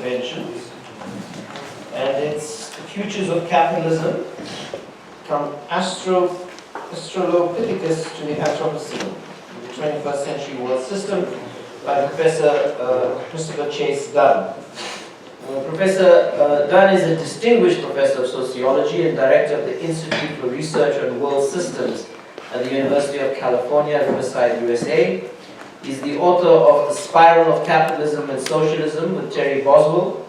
interventions. And it's the futures of capitalism from Australopithecus to the Anthropocene, the 21st century world system, by Professor Christopher Chase Dunn. Professor Dunn is a distinguished professor of sociology and director of the Institute for Research on World Systems at the University of California, Riverside, USA. He's the author of The Spiral of Capitalism and Socialism with Terry Boswell,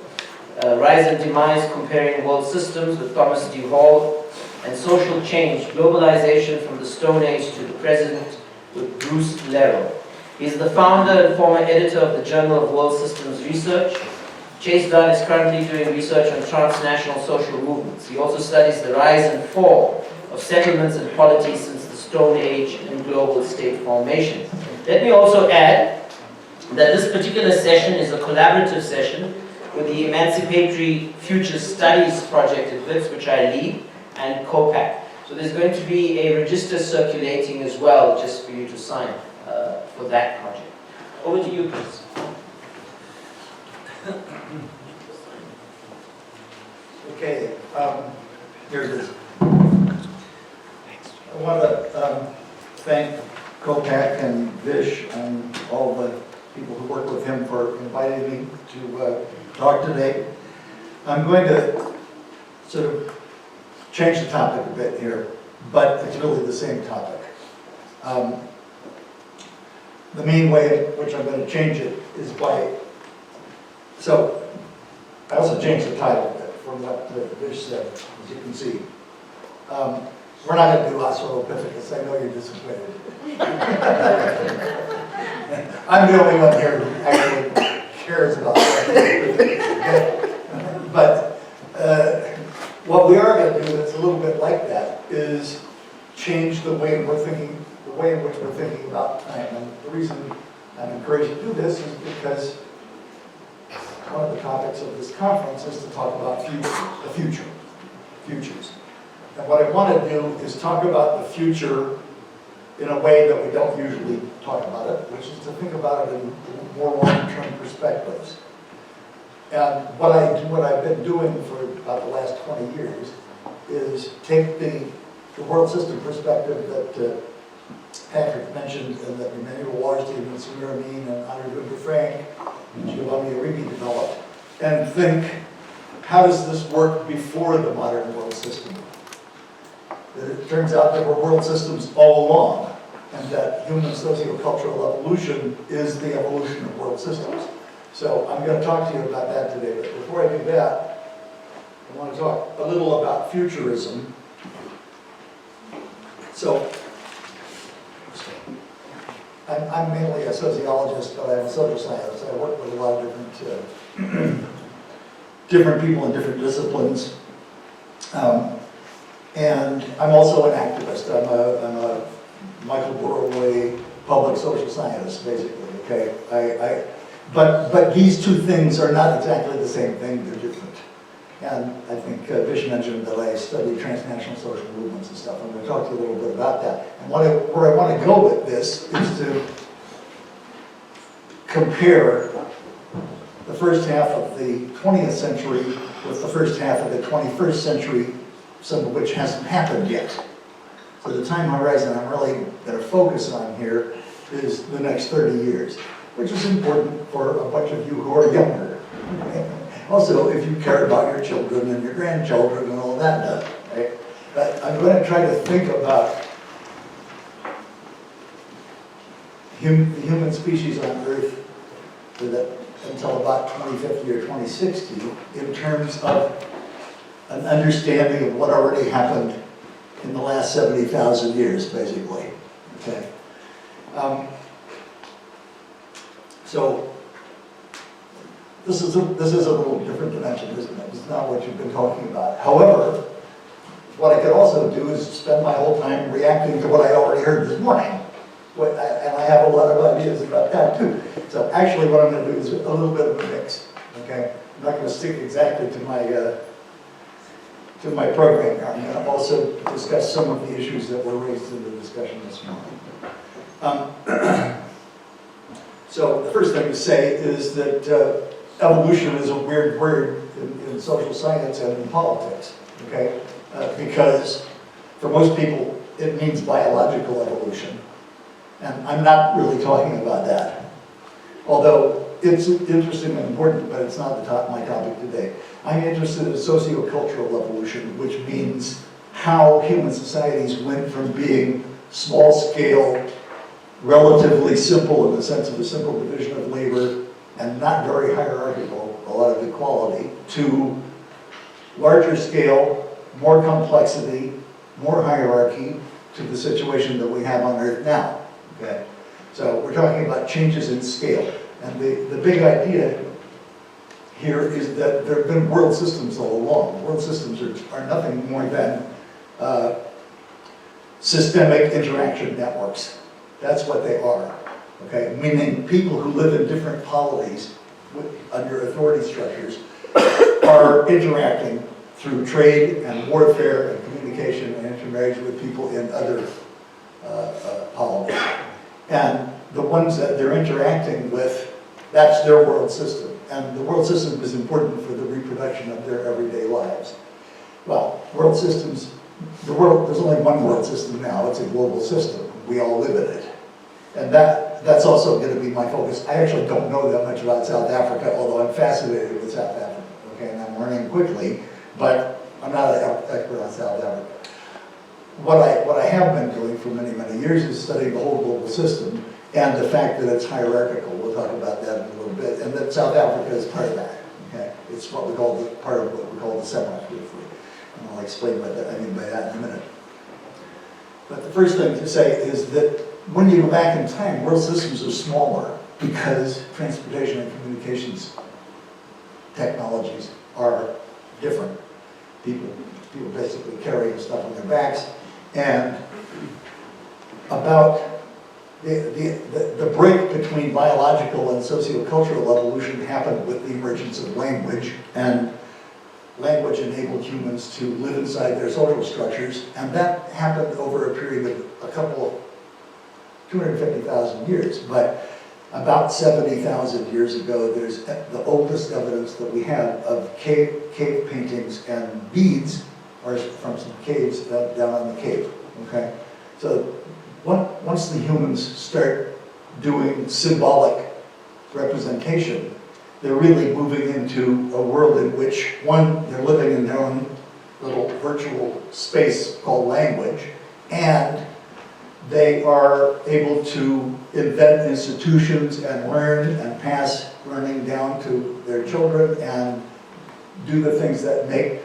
Rise and Demise Comparing World Systems with Thomas D. Hall, and Social Change, Globalization from the Stone Age to the Present with Bruce Lerell. He's the founder and former editor of the Journal of World Systems Research. Chase Dunn is currently doing research on transnational social movements. He also studies the rise and fall of settlements and polities since the Stone Age and global state formation. Let me also add that this particular session is a collaborative session with the Emancipatory Future Studies Project at WITS, which I lead, and COPAC. So there's going to be a register circulating as well, just for you to sign for that project. Over to you, Chris. Okay, here it is. I want to thank COPAC and Vish and all the people who work with him for inviting me to talk today. I'm going to sort of change the topic a bit here, but it's really the same topic. The main way in which I'm going to change it is by, so I also changed the title a bit from what Vish said, as you can see. We're not going to do Australopithecus. I know you're disappointed. I'm the only one here who actually cares about that. But what we are going to do that's a little bit like that is change the way we're thinking, the way in which we're thinking about time. And the reason I'm encouraged to do this is because one of the topics of this conference is to talk about futures. And what I want to do is talk about the future in a way that we don't usually talk about it, which is to think about it in more long-term perspectives. And what I've been doing for about the last 20 years is take the world system perspective that Patrick mentioned and that Emmanuel Wallerstein and Samir Amin and Andre Frank and Giovanni Arrighi developed, and think, how does this work before the modern world system? It turns out there were world systems all along, and that human socio-cultural evolution is the evolution of world systems. So I'm going to talk to you about that today, but before I do that, I want to talk a little about futurism. So, I'm mainly a sociologist, but I'm a social scientist. I work with a lot of different people in different disciplines. And I'm also an activist. I'm a Michael Borroway public social scientist, basically, okay? But these two things are not exactly the same thing, they're different. And I think Vish mentioned that I studied transnational social movements and stuff. I'm going to talk to you a little bit about that. And where I want to go with this is to compare the first half of the 20th century with the first half of the 21st century, some of which hasn't happened yet. So the time horizon I'm really going to focus on here is the next 30 years, which is important for a bunch of you who are younger. Also, if you care about your children and your grandchildren and all that stuff, right? But I'm going to try to think about the human species on Earth until about 2050 or 2060 in terms of an understanding of what already happened in the last 70,000 years, basically. Okay. So this is a little different dimension, isn't it? It's not what you've been talking about. However, what I could also do is spend my whole time reacting to what I already heard this morning. And I have a lot of ideas about that too. So actually what I'm going to do is a little bit of a mix. Okay? I'm not going to stick exactly to my program here. I'm going to also discuss some of the issues that were raised in the discussion this morning. So the first thing to say is that evolution is a weird word in social science and in politics, okay? Because for most people, it means biological evolution. And I'm not really talking about that. Although it's interesting and important, but it's not my topic today. I'm interested in socio-cultural evolution, which means how human societies went from being small scale, relatively simple in the sense of a simple division of labor and not very hierarchical, a lot of equality, to larger scale, more complexity, more hierarchy, to the situation that we have on Earth now. Okay? So we're talking about changes in scale. And the big idea here is that there have been world systems all along. World systems are nothing more than systemic interaction networks. That's what they are. Okay? Meaning people who live in different polities under authority structures are interacting through trade and warfare and communication and intermarriage with people in other polities. And the ones that they're interacting with, that's their world system. And the world system is important for the reproduction of their everyday lives. Well, world systems, there's only one world system now. It's a global system. We all live in it. And that's also going to be my focus. I actually don't know that much about South Africa, although I'm fascinated with South Africa. Okay, and I'm learning quickly, but I'm not an expert on South Africa. What I have been doing for many, many years is studying the whole global system and the fact that it's hierarchical. We'll talk about that in a little bit, and that South Africa is part of that. Okay, it's what we call part of what we call the semi-free. And I'll explain what I mean by that in a minute. But the first thing to say is that when you go back in time, world systems are smaller because transportation and communications technologies are different. People basically carrying stuff on their backs, and about the break between biological and socio-cultural evolution happened with the emergence of language, and language enabled humans to live inside their social structures, and that happened over a period of a couple of 250,000 years, but about 70,000 years ago, there's the oldest evidence that we have of cave paintings and beads are from some caves down on the Cape, okay? So once the humans start doing symbolic representation, they're really moving into a world in which, one, they're living in their own little virtual space called language, and they are able to invent institutions and learn and pass learning down to their children and do the things that make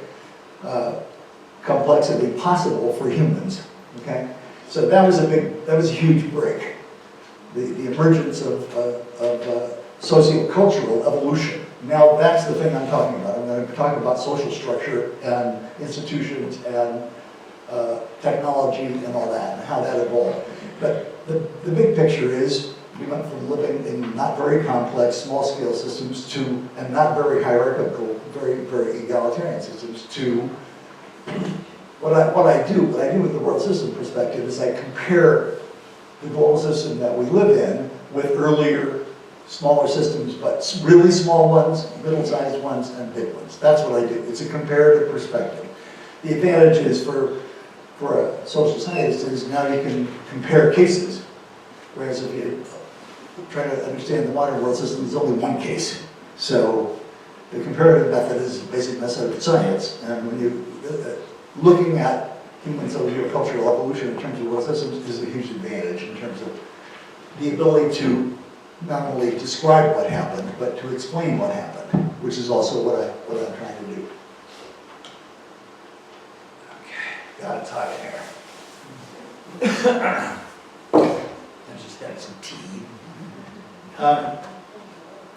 complexity possible for humans, okay? So that was a huge break. The emergence of socio-cultural evolution. Now that's the thing I'm talking about. I'm going to talk about social structure and institutions and technology and all that, and how that evolved. But the big picture is we went from living in not very complex, small-scale systems to, and not very hierarchical, very, very egalitarian systems to what I do with the world system perspective is I compare the global system that we live in with earlier, smaller systems, but really small ones, middle-sized ones, and big ones. That's what I do. It's a comparative perspective. The advantage is for a social scientist is now you can compare cases, whereas if you try to understand the modern world system, there's only one case. So the comparative method is a basic method of science, and when you looking at human socio-cultural evolution in terms of world systems is a huge advantage in terms of the ability to not only describe what happened, but to explain what happened, which is also what I'm trying to do. Okay, got it hot in here. I just had some tea.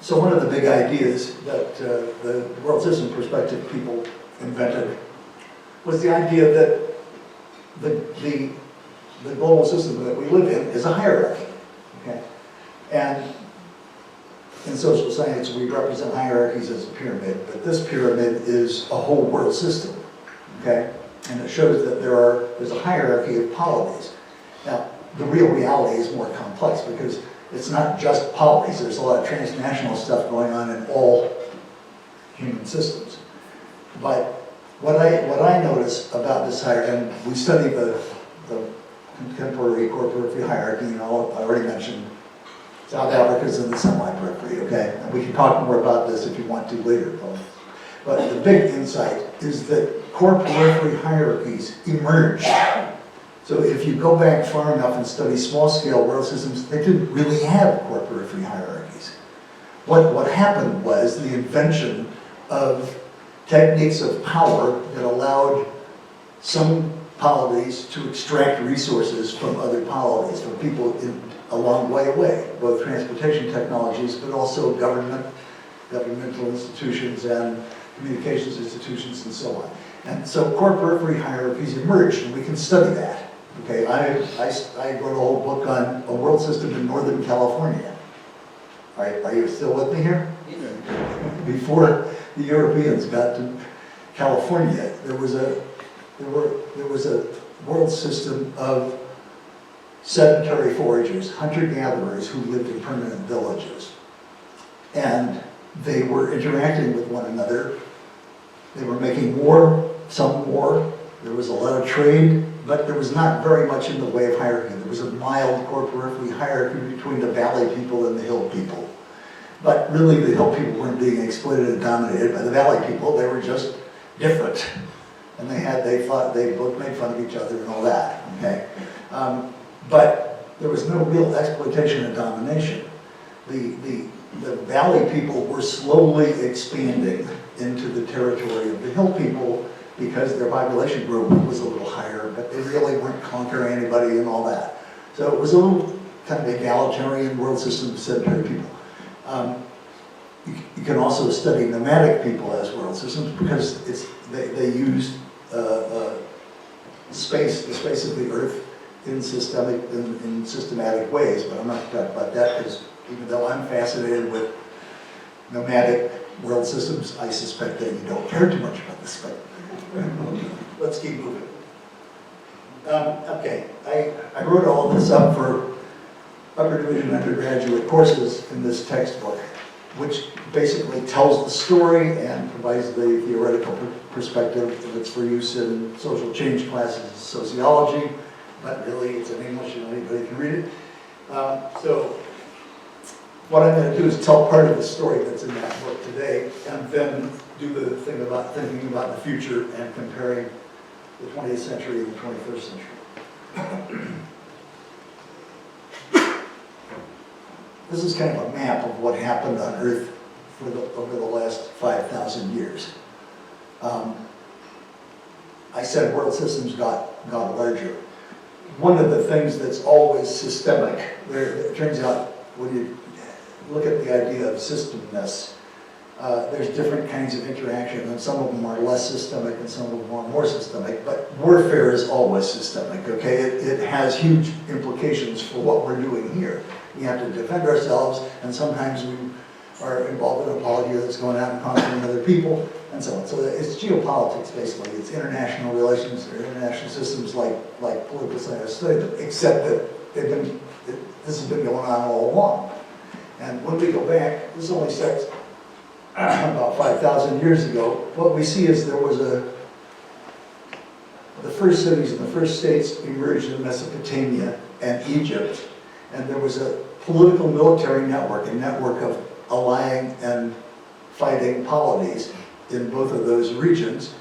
So one of the big ideas that the world system perspective people invented was the idea that the global system that we live in is a hierarchy, okay? And in social science, we represent hierarchies as a pyramid, but this pyramid is a whole world system, okay? And it shows that there's a hierarchy of polities. Now, the real reality is more complex because it's not just polities. There's a lot of transnational stuff going on in all human systems. But what I notice about this hierarchy, and we study the contemporary core-periphery hierarchy, I already mentioned South Africa's in the semi-periphery, okay? And we can talk more about this if you want to later. But the big insight is that core-periphery hierarchies emerge. So if you go back far enough and study small-scale world systems, they didn't really have core-periphery hierarchies. What happened was the invention of techniques of power that allowed some polities to extract resources from other polities, from people a long way away, both transportation technologies, but also governmental institutions and communications institutions and so on. And so core periphery hierarchies emerged, and we can study that. Okay, I wrote a whole book on a world system in Northern California. Are you still with me here? Before the Europeans got to California, there was a world system of sedentary foragers, hunter-gatherers who lived in permanent villages. And they were interacting with one another. They were making war, some war. There was a lot of trade, but there was not very much in the way of hierarchy. There was a mild core periphery hierarchy between the valley people and the hill people. But really, the hill people weren't being exploited and dominated by the valley people. They were just different. And they both made fun of each other and all that, okay? But there was no real exploitation and domination. The valley people were slowly expanding into the territory of the hill people because their population growth was a little higher, but they really weren't conquering anybody and all that. So it was a little kind of egalitarian world system of sedentary people. You can also study nomadic people as world systems because they used the space of the earth in systematic ways, but I'm not going to talk about that because even though I'm fascinated with nomadic world systems, I suspect that you don't care too much about this, but let's keep moving. Okay, I wrote all this up for upper division undergraduate courses in this textbook, which basically tells the story and provides the theoretical perspective that's for use in social change classes in sociology, but really it's in English and anybody can read it. So what I'm going to do is tell part of the story that's in that book today, and then do the thing about thinking about the future and comparing the 20th century and the 21st century. This is kind of a map of what happened on Earth over the last 5,000 years. I said world systems got larger. One of the things that's always systemic, it turns out when you look at the idea of systemness, there's different kinds of interaction, and some of them are less systemic and some of them are more systemic, but warfare is always systemic, okay? It has huge implications for what we're doing here. We have to defend ourselves, and sometimes we are involved in a polity that's going out and conquering other people, and so on. So it's geopolitics, basically. It's international relations or international systems like political science study, except that this has been going on all along. And when we go back, this only starts about 5,000 years ago. What we see is there was the first cities and the first states emerged in Mesopotamia and Egypt, and there was a political military network, a network of allying and fighting polities in both of those regions,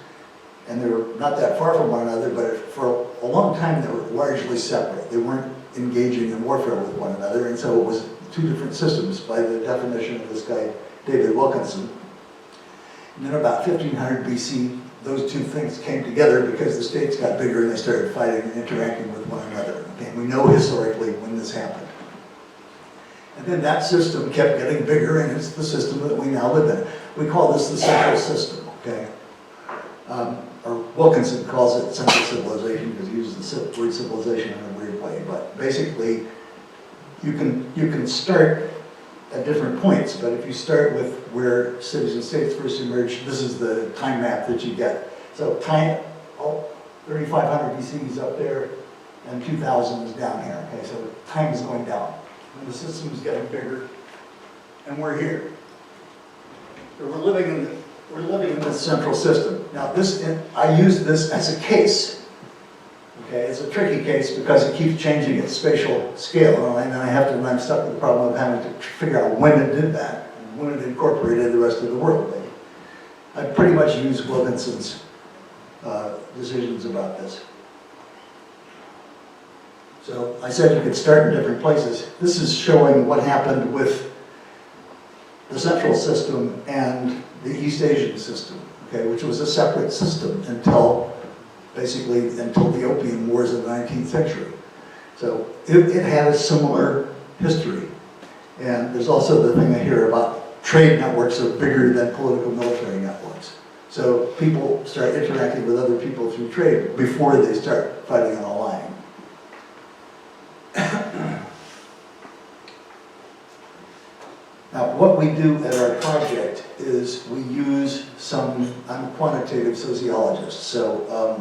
and they were not that far from one another, but for a long time they were largely separate. They weren't engaging in warfare with one another, and so it was two different systems by the definition of this guy, David Wilkinson. And then about 1500 BC, those two things came together because the states got bigger and they started fighting and interacting with one another. Okay? We know historically when this happened. And then that system kept getting bigger, and it's the system that we now live in. We call this the central system, okay? Or Wilkinson calls it central civilization because he uses the word civilization in a weird way. But basically, you can start at different points, but if you start with where cities and states first emerged, this is the time map that you get. So time, 3500 BC is up there, and 2000 is down here, okay? So time is going down. And the system is getting bigger, and we're here. So we're living we're living in this central system. Now I use this as a case. Okay, it's a tricky case because it keeps changing its spatial scale, and I'm stuck with the problem of having to figure out when it did that, and when it incorporated the rest of the world. I pretty much use Wilkinson's decisions about this. So I said you could start in different places. This is showing what happened with the central system and the East Asian system, okay, which was a separate system until the Opium Wars of the 19th century. So it had a similar history. And there's also the thing I hear about trade networks are bigger than political military networks. So people start interacting with other people through trade before they start fighting and allying. Now, what we do at our project is we use I'm a quantitative sociologist, so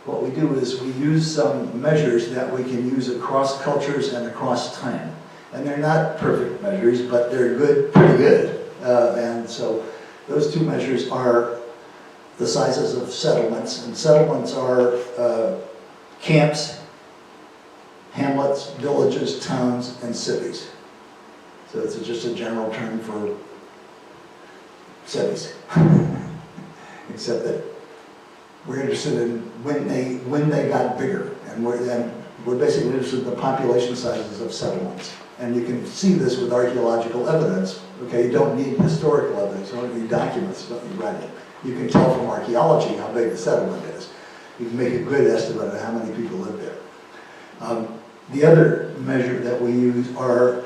what we do is we use some measures that we can use across cultures and across time. And they're not perfect measures, but they're good, pretty good. And so those two measures are the sizes of settlements, and settlements are camps, hamlets, villages, towns, and cities. So it's just a general term for cities. Except that we're interested in when they got bigger, and we're basically interested in the population sizes of settlements. And you can see this with archaeological evidence. Okay, you don't need historical evidence, you don't need documents, you don't need writing. You can tell from archaeology how big the settlement is. You can make a good estimate of how many people live there. The other measure that we use are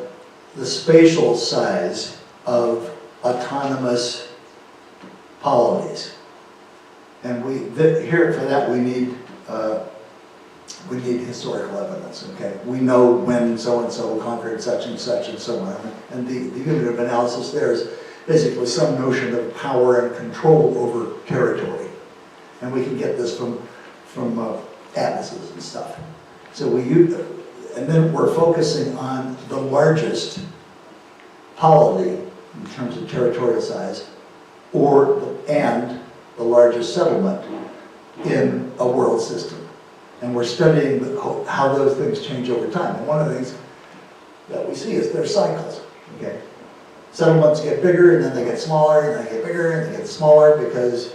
the spatial size of autonomous polities. And here for that we need historical evidence, okay? We know when so-and-so conquered such and so on. And the unit of analysis there is basically some notion of power and control over territory. And we can get this from atlases and stuff. So and then we're focusing on the largest polity in terms of territorial size, and the largest settlement in a world system. And we're studying how those things change over time. And one of the things that we see is their cycles, okay? Settlements get bigger, and then they get smaller, and they get bigger, and they get smaller, because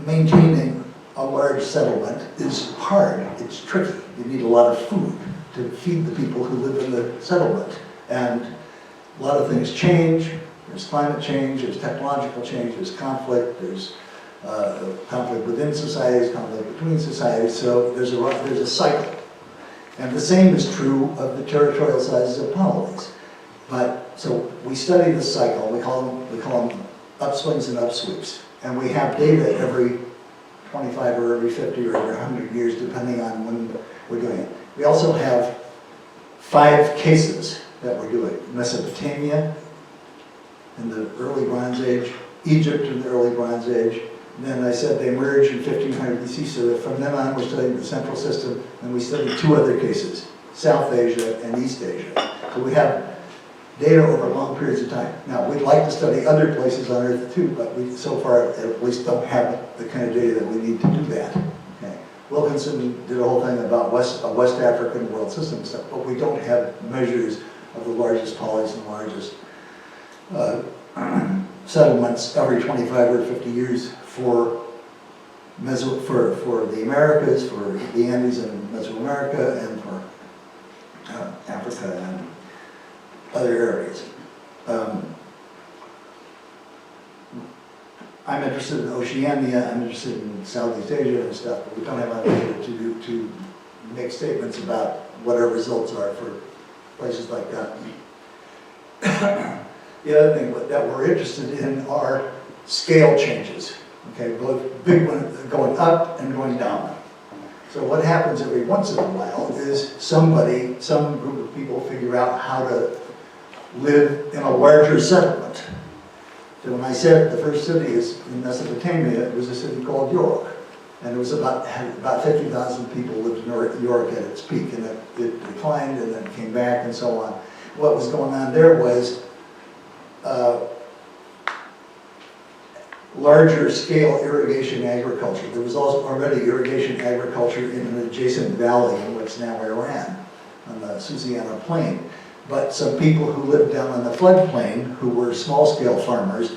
maintaining a large settlement is hard, it's tricky. You need a lot of food to feed the people who live in the settlement. And a lot of things change. There's climate change, there's technological change, there's conflict, there's conflict within societies, conflict between societies, so there's a cycle. And the same is true of the territorial sizes of polities. So we study this cycle, we call them upswings and upsweeps. And we have data every 25 or every 50 or every 100 years, depending on when we're doing it. We also have 5 cases that we're doing. Mesopotamia in the early Bronze Age, Egypt in the early Bronze Age, and then I said they emerged in 1500 BC, so that from then on we're studying the central system, and we studied 2 other cases, South Asia and East Asia. So we have data over long periods of time. Now, we'd like to study other places on Earth too, but we so far at least don't have the kind of data that we need to do that. Okay. Wilkinson did a whole thing about a West African world system stuff, but we don't have measures of the largest polities and largest settlements every 25 or 50 years for the Americas, for the Andes and Mesoamerica, and for Africa and other areas. I'm interested in Oceania, I'm interested in Southeast Asia and stuff, but we don't have enough data to make statements about what our results are for places like that. The other thing that we're interested in are scale changes, okay, both big ones going up and going down. So what happens every once in a while is some group of people figure out how to live in a larger settlement. So when I said the first city is in Mesopotamia, it was a city called York. And it was about 50,000 people lived in York at its peak, and it declined and then came back and so on. what was going on there was larger scale irrigation agriculture. There was also already irrigation agriculture in an adjacent valley in what's now Iran, on the Susiana Plain. But some people who lived down on the floodplain, who were small-scale farmers,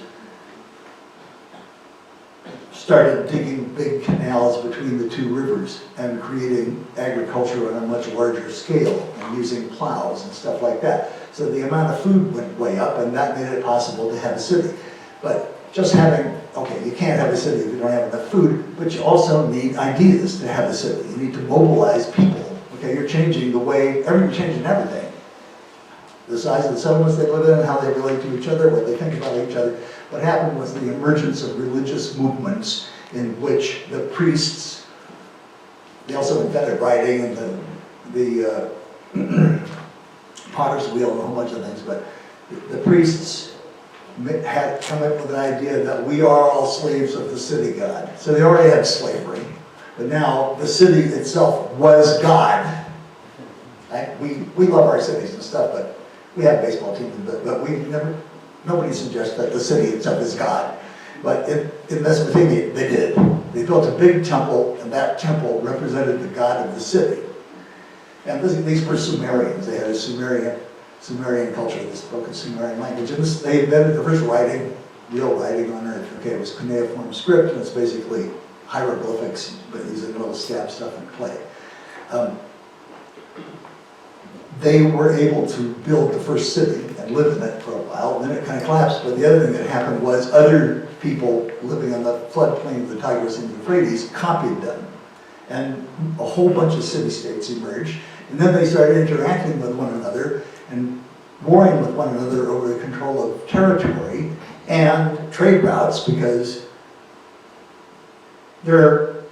started digging big canals between the two rivers and creating agriculture on a much larger scale and using plows and stuff like that. So the amount of food went way up, and that made it possible to have a city. But just having, okay, you can't have a city if you don't have enough food, but you also need ideas to have a city. You need to mobilize people. Okay, you're changing the way, you're changing everything. The size of the settlements they live in, how they relate to each other, what they think about each other. What happened was the emergence of religious movements in which the priests, they also invented writing and the potter's wheel and a whole bunch of things, but the priests had come up with an idea that we are all slaves of the city god. So they already had slavery, but now the city itself was God. Right? We love our cities and stuff, but we have baseball teams, but nobody suggests that the city itself is God. But in Mesopotamia, they did. They built a big temple, and that temple represented the god of the city. And these were Sumerians. They had a Sumerian culture. They spoke a Sumerian language. And they invented the first writing, real writing on earth. Okay, it was cuneiform script, and it's basically hieroglyphics, but using little stab stuff in clay. They were able to build the first city and live in it for a while, and then it kind of collapsed. But the other thing that happened was other people living on the floodplain of the Tigris and Euphrates copied them. And a whole bunch of city-states emerged. And then they started interacting with one another and warring with one another over the control of territory and trade routes, because there's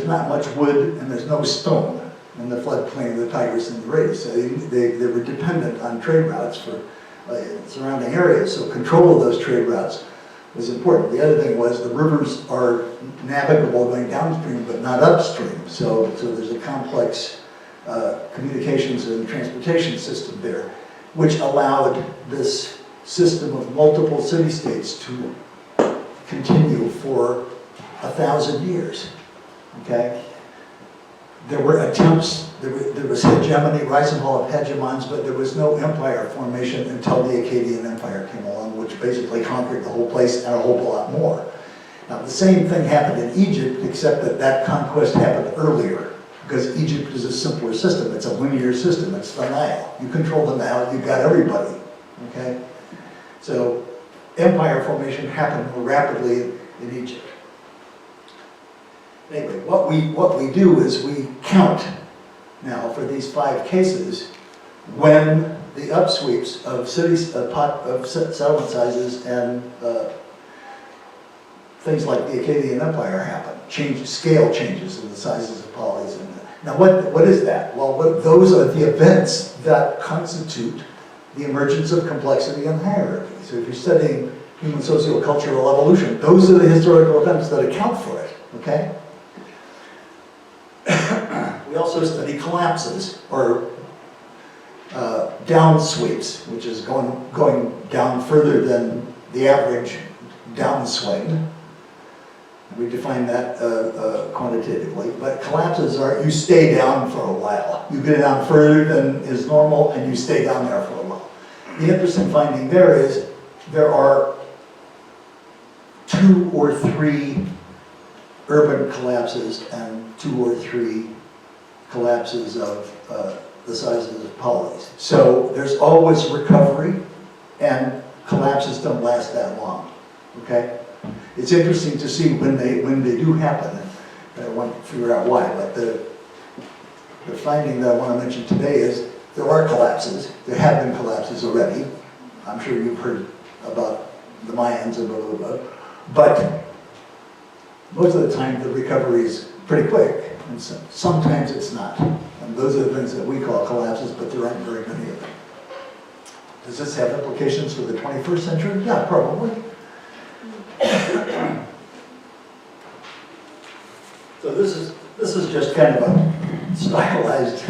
not much wood and there's no stone in the floodplain of the Tigris and Euphrates. So they were dependent on trade routes for surrounding areas, so control of those trade routes was important. The other thing was the rivers are navigable going downstream but not upstream, so there's a complex communications and transportation system there, which allowed this system of multiple city-states to continue for 1,000 years, okay? There were attempts, there was hegemony, rise and fall of hegemons, but there was no empire formation until the Akkadian Empire came along, which basically conquered the whole place and a whole lot more. Now, the same thing happened in Egypt, except that conquest happened earlier, because Egypt is a simpler system. It's a linear system. It's the Nile. You control the Nile, you've got everybody, okay? So empire formation happened more rapidly in Egypt. Anyway, what we do is we count now for these 5 cases when the upsweeps of cities, of settlement sizes and things like the Akkadian Empire happen. Scale changes in the sizes of polis. Now what is that? Well, those are the events that constitute the emergence of complexity and hierarchy. So if you're studying human socio-cultural evolution, those are the historical events that account for it, okay? We also study collapses, or downsweeps, which is going down further than the average downswing. We define that quantitatively, but collapses are you stay down for a while. You get down further than is normal, and you stay down there for a while. The interesting finding there is there are 2 or 3 urban collapses and 2 or 3 collapses of the sizes of polis. So there's always recovery, and collapses don't last that long, okay? It's interesting to see when they do happen, and I want to figure out why, but the finding that I want to mention today is there are collapses. There have been collapses already. I'm sure you've heard about the Mayans and blah, blah, blah. But most of the time the recovery is pretty quick, and sometimes it's not. And those are the things that we call collapses, but there aren't very many of them. Does this have implications for the 21st century? Yeah, probably. So this is just kind of a stylized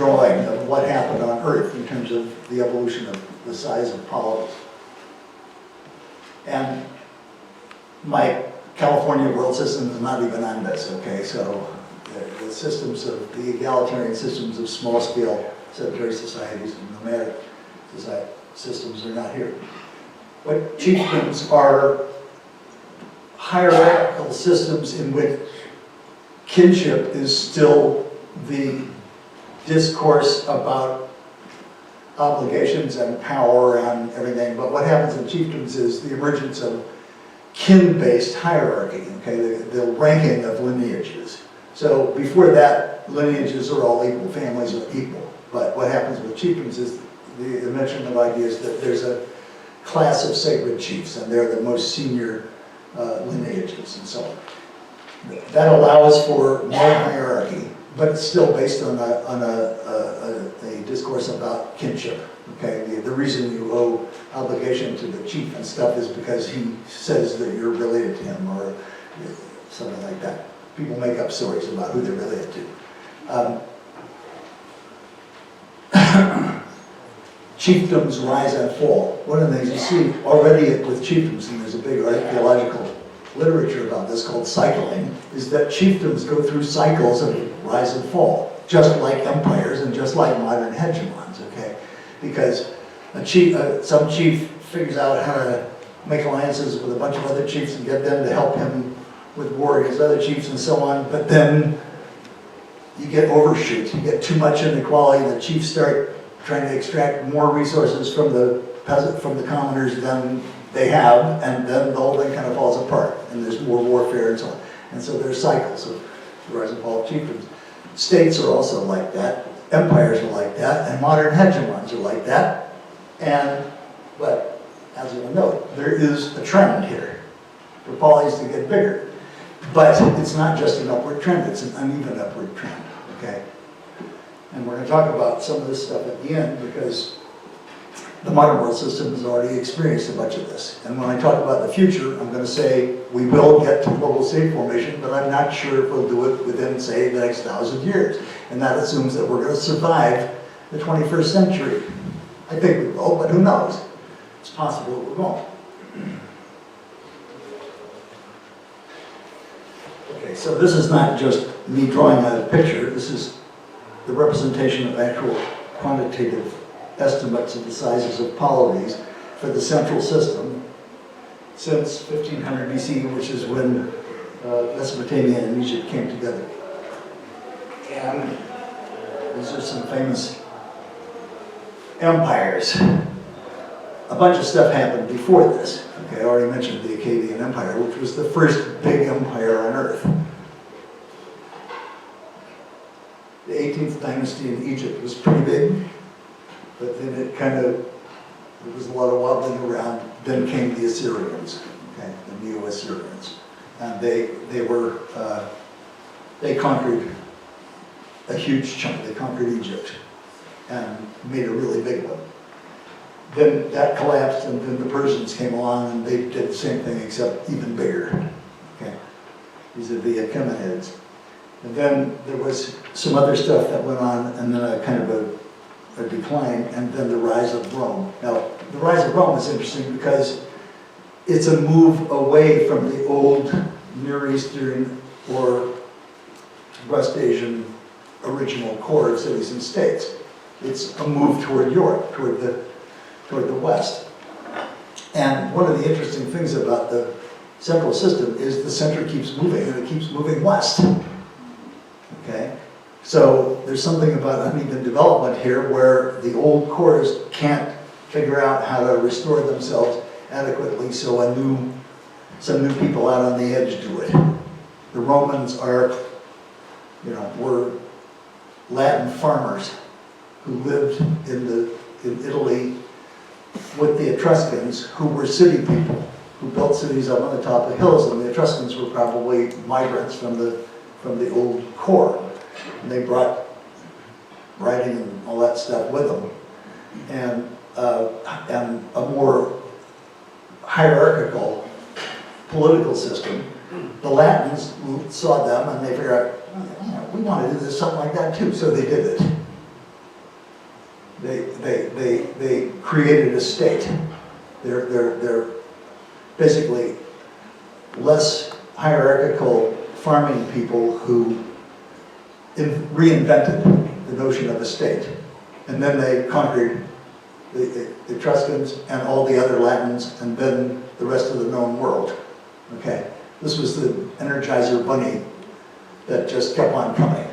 drawing of what happened on Earth in terms of the evolution of the size of polities. And my California world system is not even on this, okay? So the systems of the egalitarian systems of small-scale sedentary societies and nomadic systems are not here. But chiefdoms are hierarchical systems in which kinship is still the discourse about obligations and power and everything, but what happens in chiefdoms is the emergence of kin-based hierarchy, okay, the ranking of lineages. So before that, lineages are all equal, families are equal, but what happens with chiefdoms is the mention of ideas that there's a class of sacred chiefs, and they're the most senior lineages and so on. That allows for more hierarchy, but it's still based on a discourse about kinship. Okay, the reason you owe obligation to the chief and stuff is because he says that you're related to him, or something like that. People make up stories about who they're related to. Chiefdoms rise and fall. One of the things you see already with chiefdoms, and there's a big archaeological literature about this called cycling, is that chiefdoms go through cycles of rise and fall, just like empires and just like modern hegemons, okay? Because some chief figures out how to make alliances with a bunch of other chiefs and get them to help him with war against other chiefs and so on, but then you get overshoot, you get too much inequality, and the chiefs start trying to extract more resources from the commoners than they have, and then the whole thing kind of falls apart, and there's more warfare and so on. And so there's cycles of the rise and fall of chiefdoms. States are also like that, empires are like that, and modern hegemons are like that. But as you'll note, there is a trend here for polities to get bigger. But it's not just an upward trend, it's an uneven upward trend, okay? And we're going to talk about some of this stuff at the end, because the modern world system has already experienced a bunch of this. And when I talk about the future, I'm going to say we will get to global state formation, but I'm not sure if we'll do it within, say, the next 1,000 years. And that assumes that we're going to survive the 21st century. I think we will, but who knows? It's possible that we won't. Okay, so this is not just me drawing a picture. This is the representation of actual quantitative estimates of the sizes of polities for the central system since 1500 BC, which is when Mesopotamia and Egypt came together. And these are some famous empires. A bunch of stuff happened before this. Okay, I already mentioned the Akkadian Empire, which was the first big empire on Earth. The 18th dynasty in Egypt was pretty big, but then it there was a lot of wobbling around. Then came the Assyrians, okay, the Neo-Assyrians. And they conquered a huge chunk. They conquered Egypt and made a really big one. Then that collapsed, and then the Persians came along, and they did the same thing, except even bigger. Okay, these are the Achaemenids. And then there was some other stuff that went on, and then a kind of a decline, and then the rise of Rome. Now, the rise of Rome is interesting because it's a move away from the old Near Eastern or West Asian original core of cities and states. It's a move toward Europe, toward the West. And one of the interesting things about the central system is the center keeps moving, and it keeps moving west. Okay? So there's something about uneven development here where the old cores can't figure out how to restore themselves adequately, so some new people out on the edge do it. The Romans were Latin farmers who lived in Italy with the Etruscans, who were city people, who built cities up on the top of hills, and the Etruscans were probably migrants from the old core. And they brought writing and all that stuff with them, and a more hierarchical political system. The Latins saw them and they figured out, we want to do something like that too, so they did it. They created a state. They're basically less hierarchical farming people who reinvented the notion of a state. And then they conquered the Etruscans and all the other Latins and then the rest of the known world. Okay, this was the Energizer Bunny that just kept on coming.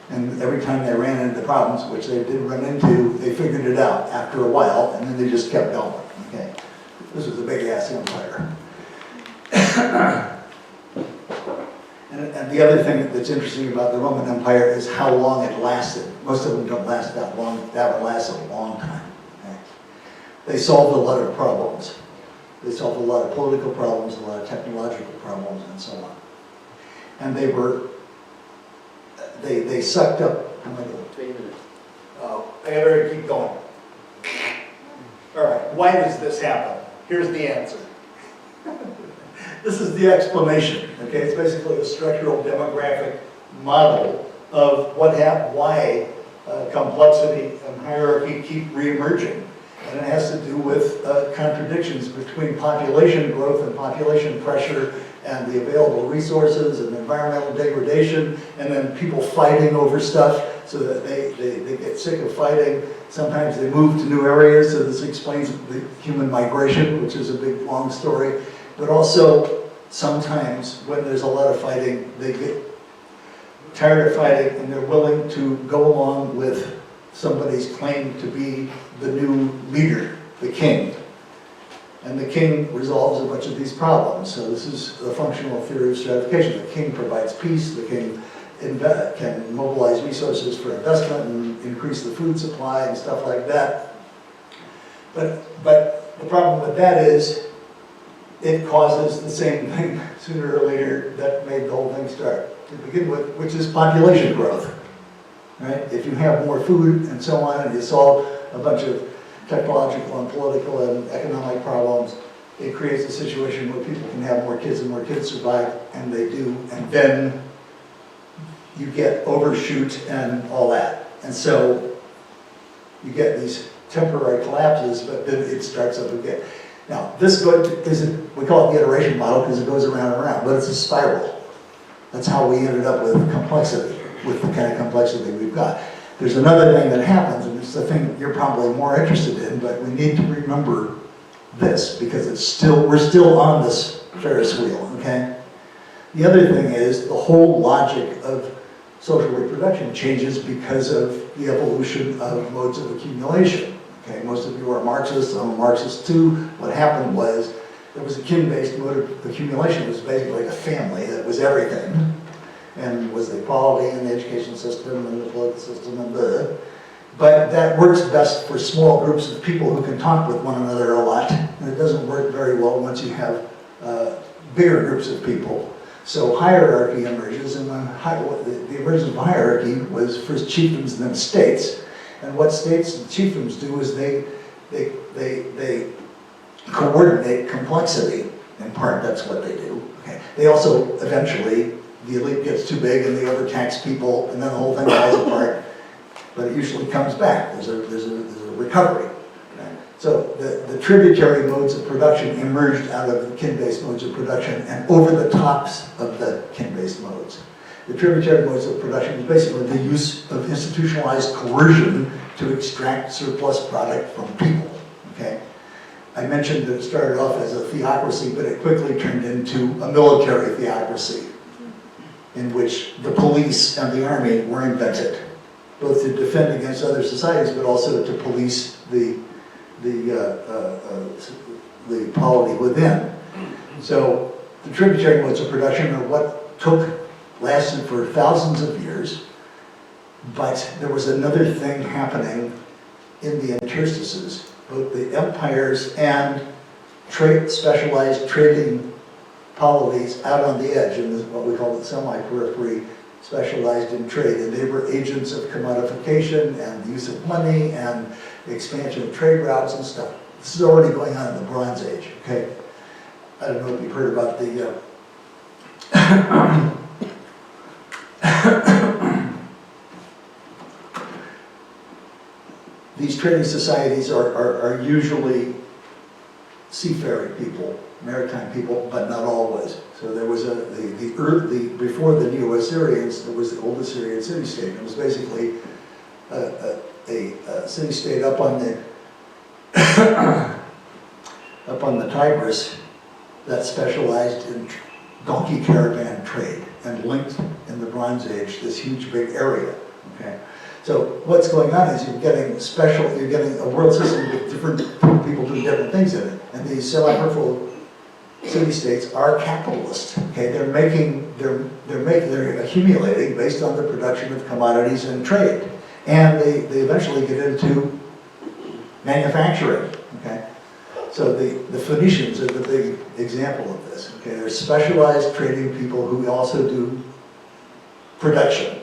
And every time they ran into problems, which they did run into, they figured it out after a while, and then they just kept going. Okay, this was a big-ass empire. And the other thing that's interesting about the Roman Empire is how long it lasted. Most of them don't last that long. That would last a long time. Okay? They solved a lot of problems. They solved a lot of political problems, a lot of technological problems, and so on. And they sucked up. How am I doing? 20 minutes. I better keep going. All right, why does this happen? Here's the answer. This is the explanation, okay? It's basically a structural demographic model of why complexity and hierarchy keep reemerging. And it has to do with contradictions between population growth and population pressure and the available resources and environmental degradation, and then people fighting over stuff so that they get sick of fighting. Sometimes they move to new areas, so this explains the human migration, which is a big, long story. But also, sometimes when there's a lot of fighting, they get tired of fighting and they're willing to go along with somebody's claim to be the new leader, the king. And the king resolves a bunch of these problems. So this is the functional theory of stratification. The king provides peace, the king can mobilize resources for investment and increase the food supply and stuff like that. But the problem with that is it causes the same thing sooner or later that made the whole thing start to begin with, which is population growth. Right? If you have more food and so on, and you solve a bunch of technological and political and economic problems, it creates a situation where people can have more kids and more kids survive, and they do, and then you get overshoot and all that. And so you get these temporary collapses, but then it starts up again. Now, this we call it the iteration model because it goes around and around, but it's a spiral. That's how we ended up with complexity, with the kind of complexity we've got. There's another thing that happens, and it's the thing you're probably more interested in, but we need to remember this because we're still on this Ferris wheel, okay? The other thing is the whole logic of social reproduction changes because of the evolution of modes of accumulation. Okay, most of you are Marxists, I'm a Marxist too. What happened was there was a kin-based mode of accumulation. It was basically like a family that was everything, and was the equality in the education system and the political system and the. But that works best for small groups of people who can talk with one another a lot, and it doesn't work very well once you have bigger groups of people. So hierarchy emerges, and the emergence of hierarchy was first chiefdoms and then states. And what states and chiefdoms do is they coordinate complexity. In part, that's what they do. Okay. They also eventually, the elite gets too big and they overtax people, and then the whole thing falls apart. But it usually comes back. There's a recovery. Okay. So the tributary modes of production emerged out of the kin-based modes of production and over the tops of the kin-based modes. The tributary modes of production is basically the use of institutionalized coercion to extract surplus product from people. Okay? I mentioned that it started off as a theocracy, but it quickly turned into a military theocracy in which the police and the army were invented, both to defend against other societies, but also to police the polity within. So the tributary modes of production are what lasted for thousands of years, but there was another thing happening in the interstices. Both the empires and specialized trading polities out on the edge, in what we call the semi-periphery, specialized in trade, and they were agents of commodification and the use of money and the expansion of trade routes and stuff. This is already going on in the Bronze Age, okay? I don't know if you've heard about the these trading societies are usually seafaring people, maritime people, but not always. So there was before the Neo-Assyrians, there was the old Assyrian city-state. It was basically a city-state up on the up on the Tigris that specialized in donkey caravan trade and linked in the Bronze Age this huge big area. Okay, so what's going on is you're getting a world system with different people doing different things in it, and these semi-peripheral city-states are capitalist. Okay, they're accumulating based on the production of commodities and trade, and they eventually get into manufacturing. Okay, so the Phoenicians are the big example of this. Okay, they're specialized trading people who also do production.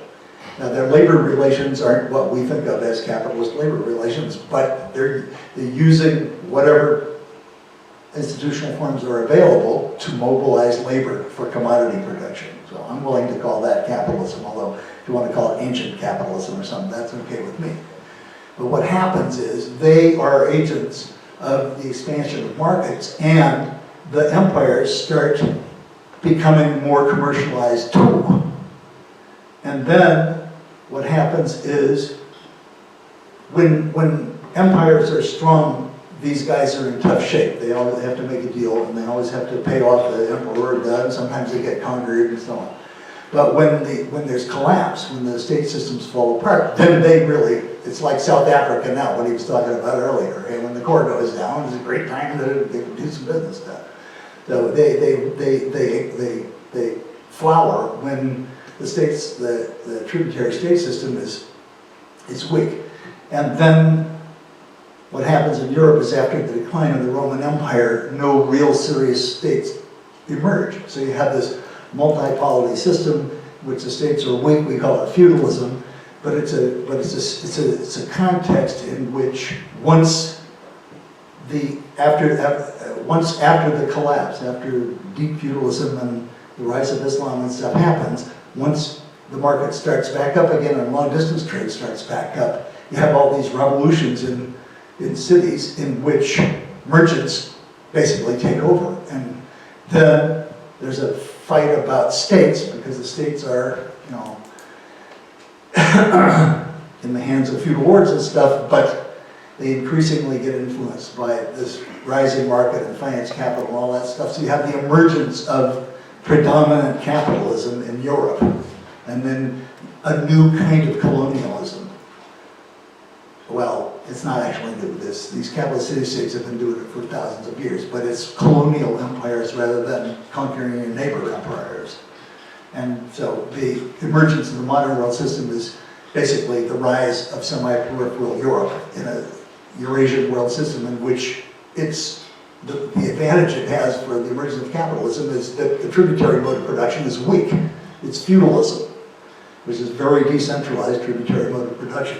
Now, their labor relations aren't what we think of as capitalist labor relations, but they're using whatever institutional forms are available to mobilize labor for commodity production. So I'm willing to call that capitalism, although if you want to call it ancient capitalism or something, that's okay with me. But what happens is they are agents of the expansion of markets, and the empires start becoming more commercialized too. And then what happens is when empires are strong, these guys are in tough shape. They always have to make a deal, and they always have to pay off the emperor, Dunn. Sometimes they get conquered and so on. But when there's collapse, when the state systems fall apart, then they really, it's like South Africa now, what he was talking about earlier. And when the core goes down, it's a great time to do some business stuff. So they flower when the tributary state system is weak. And then what happens in Europe is after the decline of the Roman Empire, no real serious states emerge. So you have this multi-polity system, in which the states are weak. We call it feudalism, but it's a context in which once after the collapse, after deep feudalism and the rise of Islam and stuff happens, once the market starts back up again and long distance trade starts back up, you have all these revolutions in cities in which merchants basically take over. And then there's a fight about states, because the states are, in the hands of feudal lords and stuff, but they increasingly get influenced by this rising market and finance capital and all that stuff. So you have the emergence of predominant capitalism in Europe, and then a new kind of colonialism. Well, it's not actually new. These capitalist city-states have been doing it for thousands of years, but it's colonial empires rather than conquering your neighbor empires. And so the emergence of the modern world system is basically the rise of semi-peripheral Europe in a Eurasian world system in which it's the advantage it has for the emergence of capitalism is that the tributary mode of production is weak. It's feudalism, which is very decentralized tributary mode of production.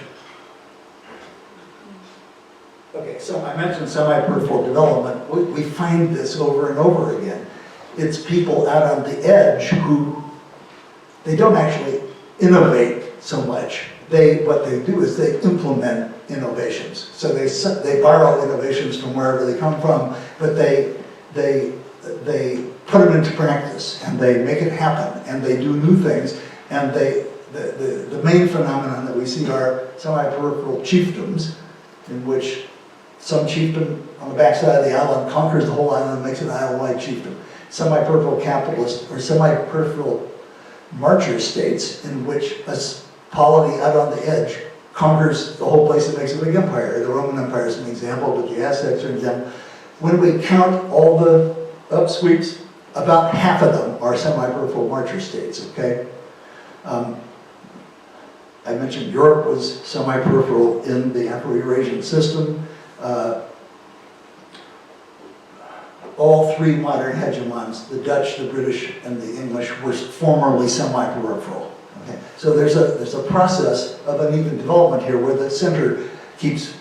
Okay, so I mentioned semi-peripheral development. We find this over and over again. It's people out on the edge who, they don't actually innovate so much. What they do is they implement innovations. So they borrow innovations from wherever they come from, but they put them into practice, and they make it happen, and they do new things, and the main phenomenon that we see are semi-peripheral chiefdoms, in which some chieftain on the backside of the island conquers the whole island and makes an island-wide chiefdom. Semi-peripheral capitalist or semi-peripheral marcher states in which a polity out on the edge conquers the whole place and makes a big empire. The Roman Empire is an example, but the Aztecs are an example. When we count all the upsweeps, about half of them are semi-peripheral marcher states, okay? I mentioned Europe was semi-peripheral in the Afro-Eurasian system. All three modern hegemons, the Dutch, the British, and the English, were formerly semi-peripheral. Okay? So there's a process of uneven development here where the center keeps,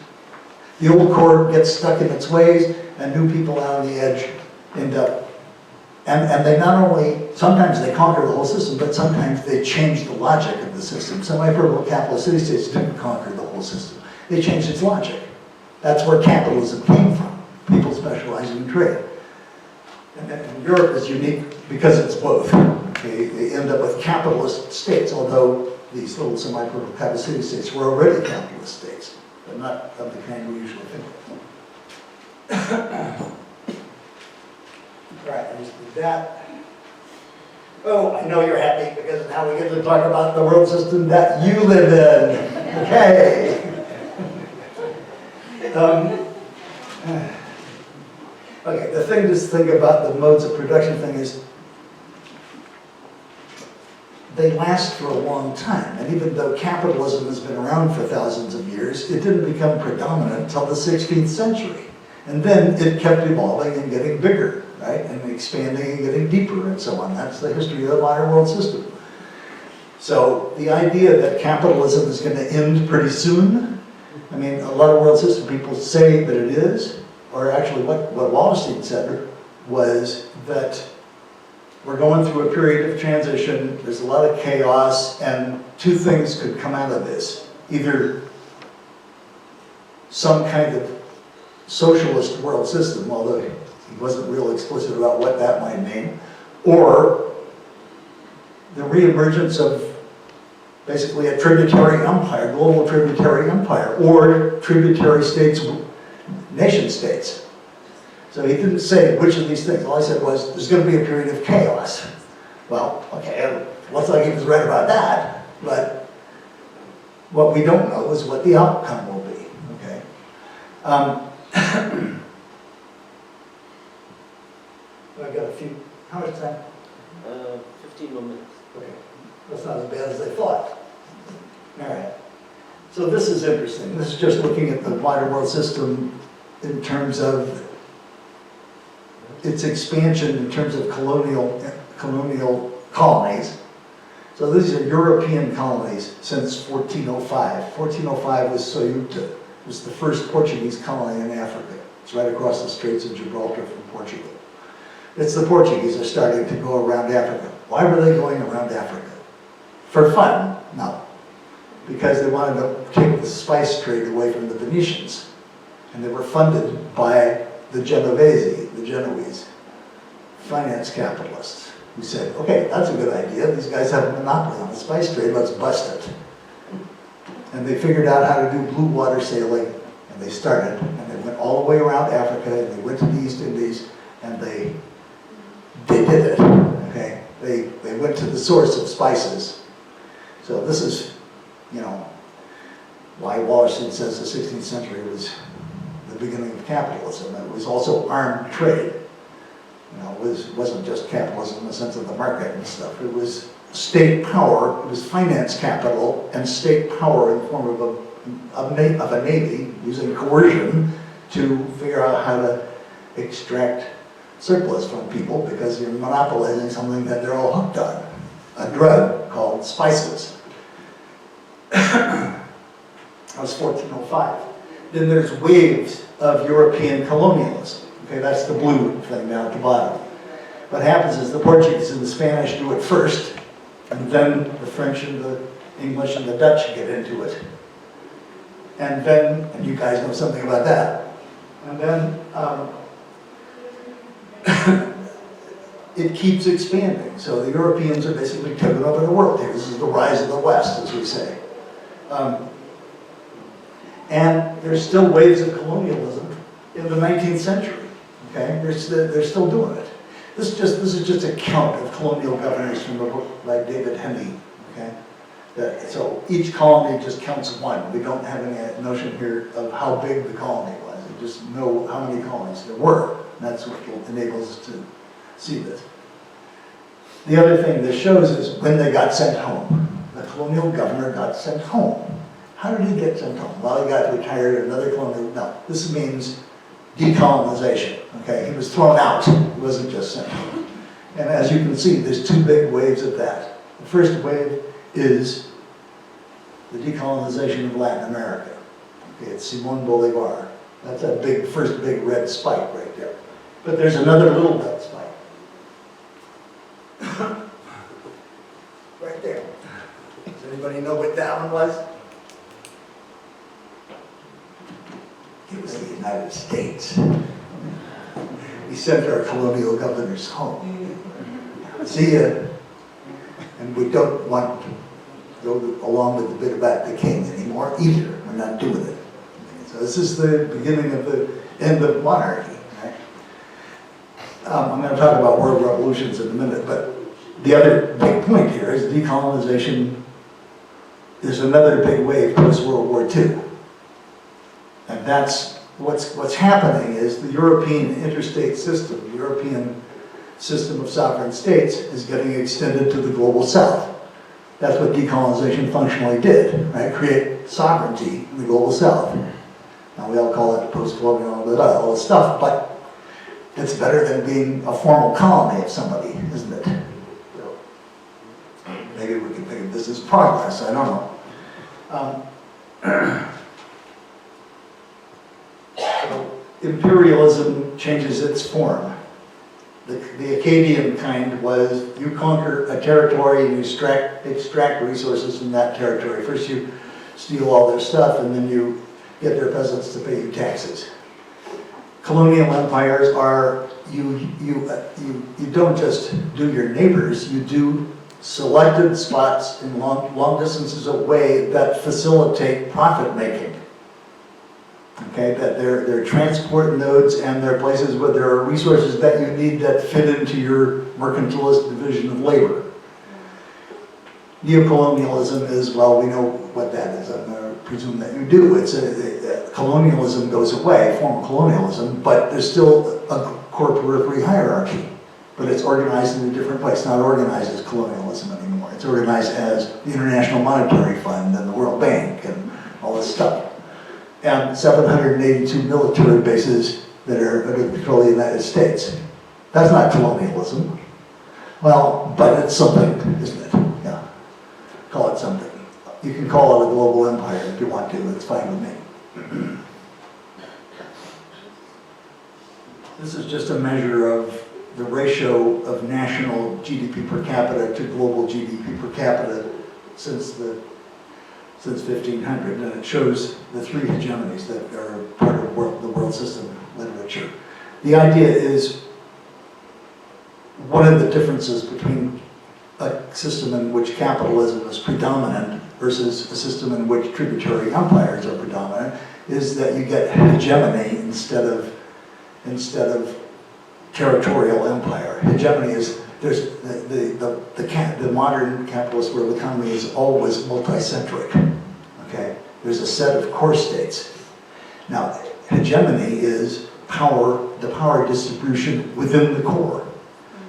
the old core gets stuck in its ways, and new people out on the edge end up, and they not only, sometimes they conquer the whole system, but sometimes they change the logic of the system. Semi-peripheral capitalist city-states didn't conquer the whole system. They changed its logic. That's where capitalism came from, people specializing in trade. And Europe is unique because it's both. Okay? They end up with capitalist states, although these little semi-protected city-states were already capitalist states, but not of the kind we usually think of. All right, I just did that. Oh, I know you're happy because now we get to talk about the world system that you live in. Okay. Okay, the thing to think about the modes of production thing is they last for a long time. And even though capitalism has been around for thousands of years, it didn't become predominant until the 16th century. And then it kept evolving and getting bigger, right? And expanding and getting deeper and so on. That's the history of the modern world system. So the idea that capitalism is going to end pretty soon, I mean, a lot of world system people say that it is, or actually what Wallerstein said was that we're going through a period of transition, there's a lot of chaos, and two things could come out of this. Either some kind of socialist world system, although he wasn't real explicit about what that might mean, or the reemergence of basically a tributary empire, global tributary empire, or tributary states, nation states. So he didn't say which of these things. All I said was, there's going to be a period of chaos. Well, okay, it looks like he was right about that, but what we don't know is what the outcome will be, okay? I've got a few, how much time? 15 more minutes. Okay, that's not as bad as I thought. All right, so this is interesting. This is just looking at the modern world system in terms of its expansion in terms of colonial colonies. So these are European colonies since 1405. 1405 was Ceuta. It was the first Portuguese colony in Africa. It's right across the Straits of Gibraltar from Portugal. It's the Portuguese are starting to go around Africa. Why were they going around Africa? For fun? No. Because they wanted to take the spice trade away from the Venetians. And they were funded by the Genoese, finance capitalists, who said, okay, that's a good idea. These guys have a monopoly on the spice trade, let's bust it. And they figured out how to do blue water sailing, and they started, and they went all the way around Africa, and they went to the East Indies, and they did it, okay? They went to the source of spices. So this is, you know, why Wallerstein says the 16th century was the beginning of capitalism. It was also armed trade. You know, it wasn't just capitalism in the sense of the market and stuff. It was state power, it was finance capital and state power in the form of a navy using coercion to figure out how to extract surplus from people because you're monopolizing something that they're all hooked on, a drug called spices. That was 1405. Then there's waves of European colonialism. Okay, that's the blue thing down at the bottom. What happens is the Portuguese and the Spanish do it first, and then the French and the English and the Dutch get into it. And then, and you guys know something about that, and then it keeps expanding. So the Europeans are basically taking over the world here. This is the rise of the West, as we say. And there's still waves of colonialism in the 19th century. Okay, they're still doing it. This is just a count of colonial governors from a book by David Henney. Okay, so each colony just counts one. We don't have any notion here of how big the colony was. We just know how many colonies there were. And that's what enables us to see this. The other thing this shows is when they got sent home. The colonial governor got sent home. How did he get sent home? Well, he got retired, another colonial, no. This means decolonization, okay? He was thrown out, he wasn't just sent home. And as you can see, there's two big waves of that. The first wave is the decolonization of Latin America. Okay, it's Simón Bolívar. That's that first big red spike right there. But there's another little red spike. Right there. Does anybody know what that one was? We sent our colonial governors home. See ya. And we don't want to go along with the bit about the king anymore either. We're not doing it. So this is the beginning of the end of monarchy. Right? I'm going to talk about world revolutions in a minute, but the other big point here is decolonization is another big wave post-World War II. And that's what's happening is the European interstate system, the European system of sovereign states is getting extended to the global south. That's what decolonization functionally did, right? Create sovereignty in the global south. Now we all call it post-colonial, all this stuff, but it's better than being a formal colony of somebody, isn't it? So, maybe we can think of this as progress, I don't know. So imperialism changes its form. The Acadian kind was you conquer a territory and you extract resources from that territory. First you steal all their stuff and then you get their peasants to pay you taxes. Colonial empires are, you don't just do your neighbors, you do selected spots in long distances away that facilitate profit making. Okay, that they're transport nodes and they're places where there are resources that you need that fit into your mercantilist division of labor. Neocolonialism is, well, we know what that is. I'm going to presume that you do. Colonialism goes away, formal colonialism, but there's still a core periphery hierarchy. But it's organized in a different place. It's not organized as colonialism anymore. It's organized as the International Monetary Fund and the World Bank and all this stuff. And 782 military bases that are under the control of the United States. That's not colonialism. Well, but it's something, isn't it? Yeah. Call it something. You can call it a global empire if you want to. It's fine with me. This is just a measure of the ratio of national GDP per capita to global GDP per capita since 1500, and it shows the three hegemonies that are part of the world system literature. The idea is, what are the differences between a system in which capitalism is predominant versus a system in which tributary empires are predominant, is that you get hegemony instead of territorial empire. Hegemony is, there's the modern capitalist world economy is always multicentric. Okay, there's a set of core states. Now, hegemony is power, the power distribution within the core.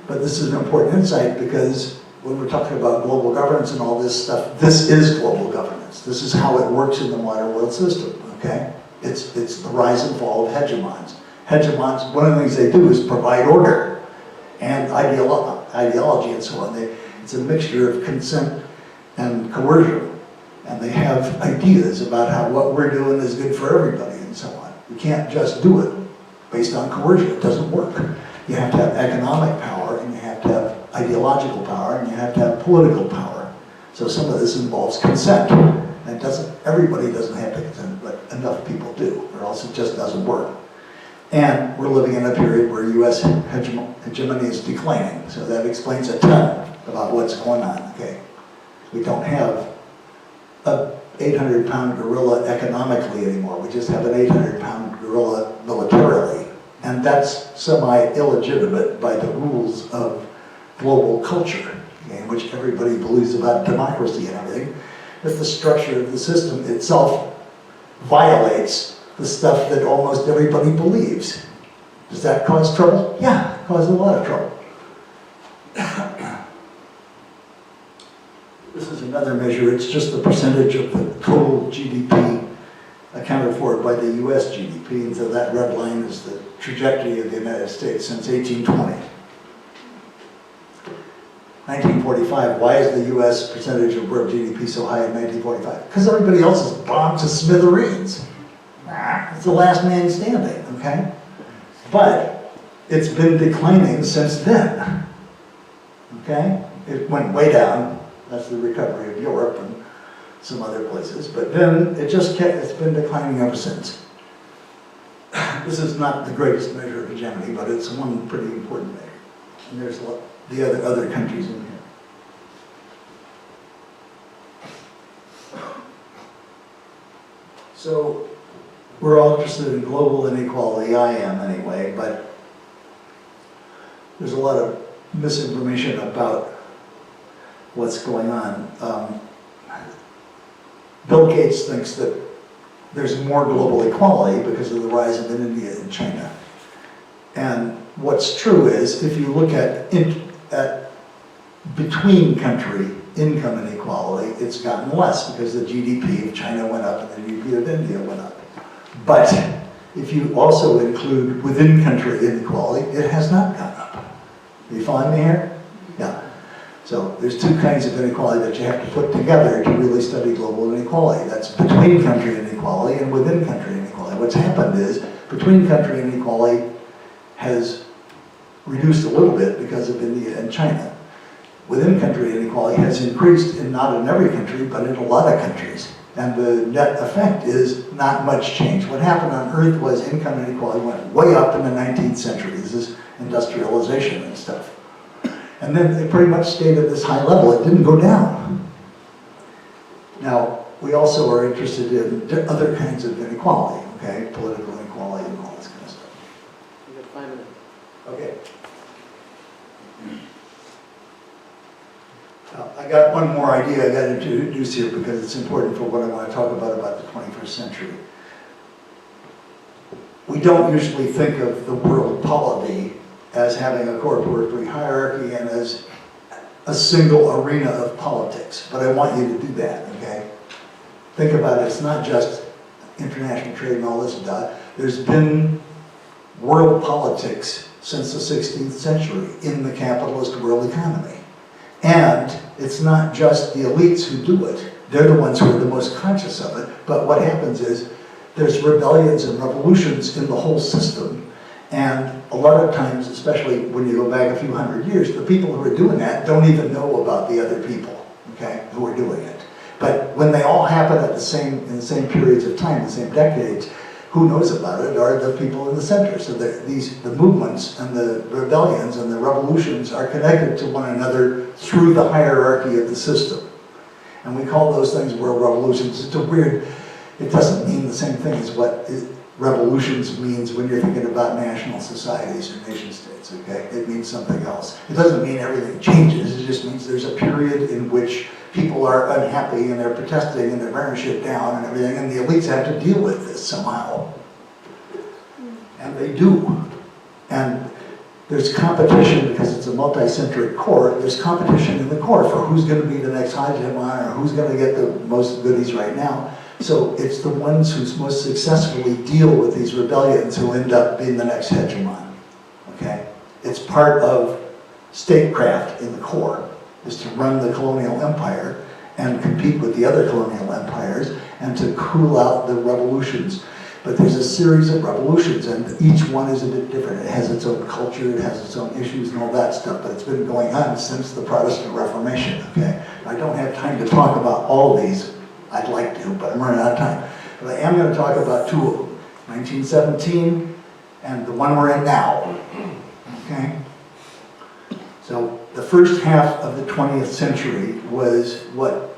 But this is an important insight because when we're talking about global governance and all this stuff, this is global governance. This is how it works in the modern world system. Okay, it's the rise and fall of hegemons. Hegemons, one of the things they do is provide order and ideology and so on. It's a mixture of consent and coercion. And they have ideas about how what we're doing is good for everybody and so on. You can't just do it based on coercion. It doesn't work. You have to have economic power, and you have to have ideological power, and you have to have political power. So some of this involves consent. And everybody doesn't have to consent, but enough people do, or else it just doesn't work. And we're living in a period where U.S. hegemony is declining. So that explains a ton about what's going on. Okay, we don't have a 800-pound gorilla economically anymore. We just have an 800-pound gorilla militarily. And that's semi-illegitimate by the rules of global culture, in which everybody believes about democracy and everything, that the structure of the system itself violates the stuff that almost everybody believes. Does that cause trouble? Yeah, it causes a lot of trouble. This is another measure. It's just the percentage of the total GDP accounted for by the US GDP, and so that red line is the trajectory of the United States since 1820. 1945, why is the US percentage of world GDP so high in 1945? Because everybody else is bombed to smithereens. It's the last man standing, okay? But it's been declining since then, okay? It went way down. That's the recovery of Europe and some other places. But then it's been declining ever since. This is not the greatest measure of hegemony, but it's one pretty important measure. And there's the other countries in here. So we're all interested in global inequality, I am anyway, but there's a lot of misinformation about what's going on. Bill Gates thinks that there's more global equality because of the rise of India and China. And what's true is, if you look at between country income inequality, it's gotten less because the GDP of China went up and the GDP of India went up. But if you also include within country inequality, it has not gone up. Are you following me here? Yeah. So there's two kinds of inequality that you have to put together to really study global inequality. That's between country inequality and within country inequality. What's happened is between country inequality has reduced a little bit because of India and China. Within country inequality has increased, not in every country, but in a lot of countries. And the net effect is not much change. What happened on Earth was income inequality went way up in the 19th century. This is industrialization and stuff. And then it pretty much stayed at this high level. It didn't go down. Now, we also are interested in other kinds of inequality, okay? Political inequality and all this kind of stuff. You got 5 minutes. Okay. I got one more idea I got to introduce here because it's important for what I want to talk about the 21st century. We don't usually think of the world polity as having a corporate hierarchy and as a single arena of politics, but I want you to do that, okay? Think about it, it's not just international trade and all this stuff. There's been world politics since the 16th century in the capitalist world economy. And it's not just the elites who do it. They're the ones who are the most conscious of it. But what happens is there's rebellions and revolutions in the whole system. And a lot of times, especially when you go back a few hundred years, the people who are doing that don't even know about the other people, okay, who are doing it. But when they all happen in the same periods of time, the same decades, who knows about it are the people in the center. So the movements and the rebellions and the revolutions are connected to one another through the hierarchy of the system. And we call those things world revolutions. It's a weird, it doesn't mean the same thing as what revolutions means when you're thinking about national societies or nation states, okay? It means something else. It doesn't mean everything changes, it just means there's a period in which people are unhappy and they're protesting and they're burning shit down and everything, and the elites have to deal with this somehow. And they do. And there's competition because it's a multi-centric core. There's competition in the core for who's going to be the next hegemon or who's going to get the most goodies right now. So it's the ones who most successfully deal with these rebellions who end up being the next hegemon, okay? It's part of statecraft in the core, is to run the colonial empire and compete with the other colonial empires and to cool out the revolutions. But there's a series of revolutions and each one is a bit different. It has its own culture, it has its own issues and all that stuff, but it's been going on since the Protestant Reformation, okay? I don't have time to talk about all of these. I'd like to, but I'm running out of time. But I am going to talk about two of them, 1917 and the one we're in now, okay? So the first half of the 20th century was what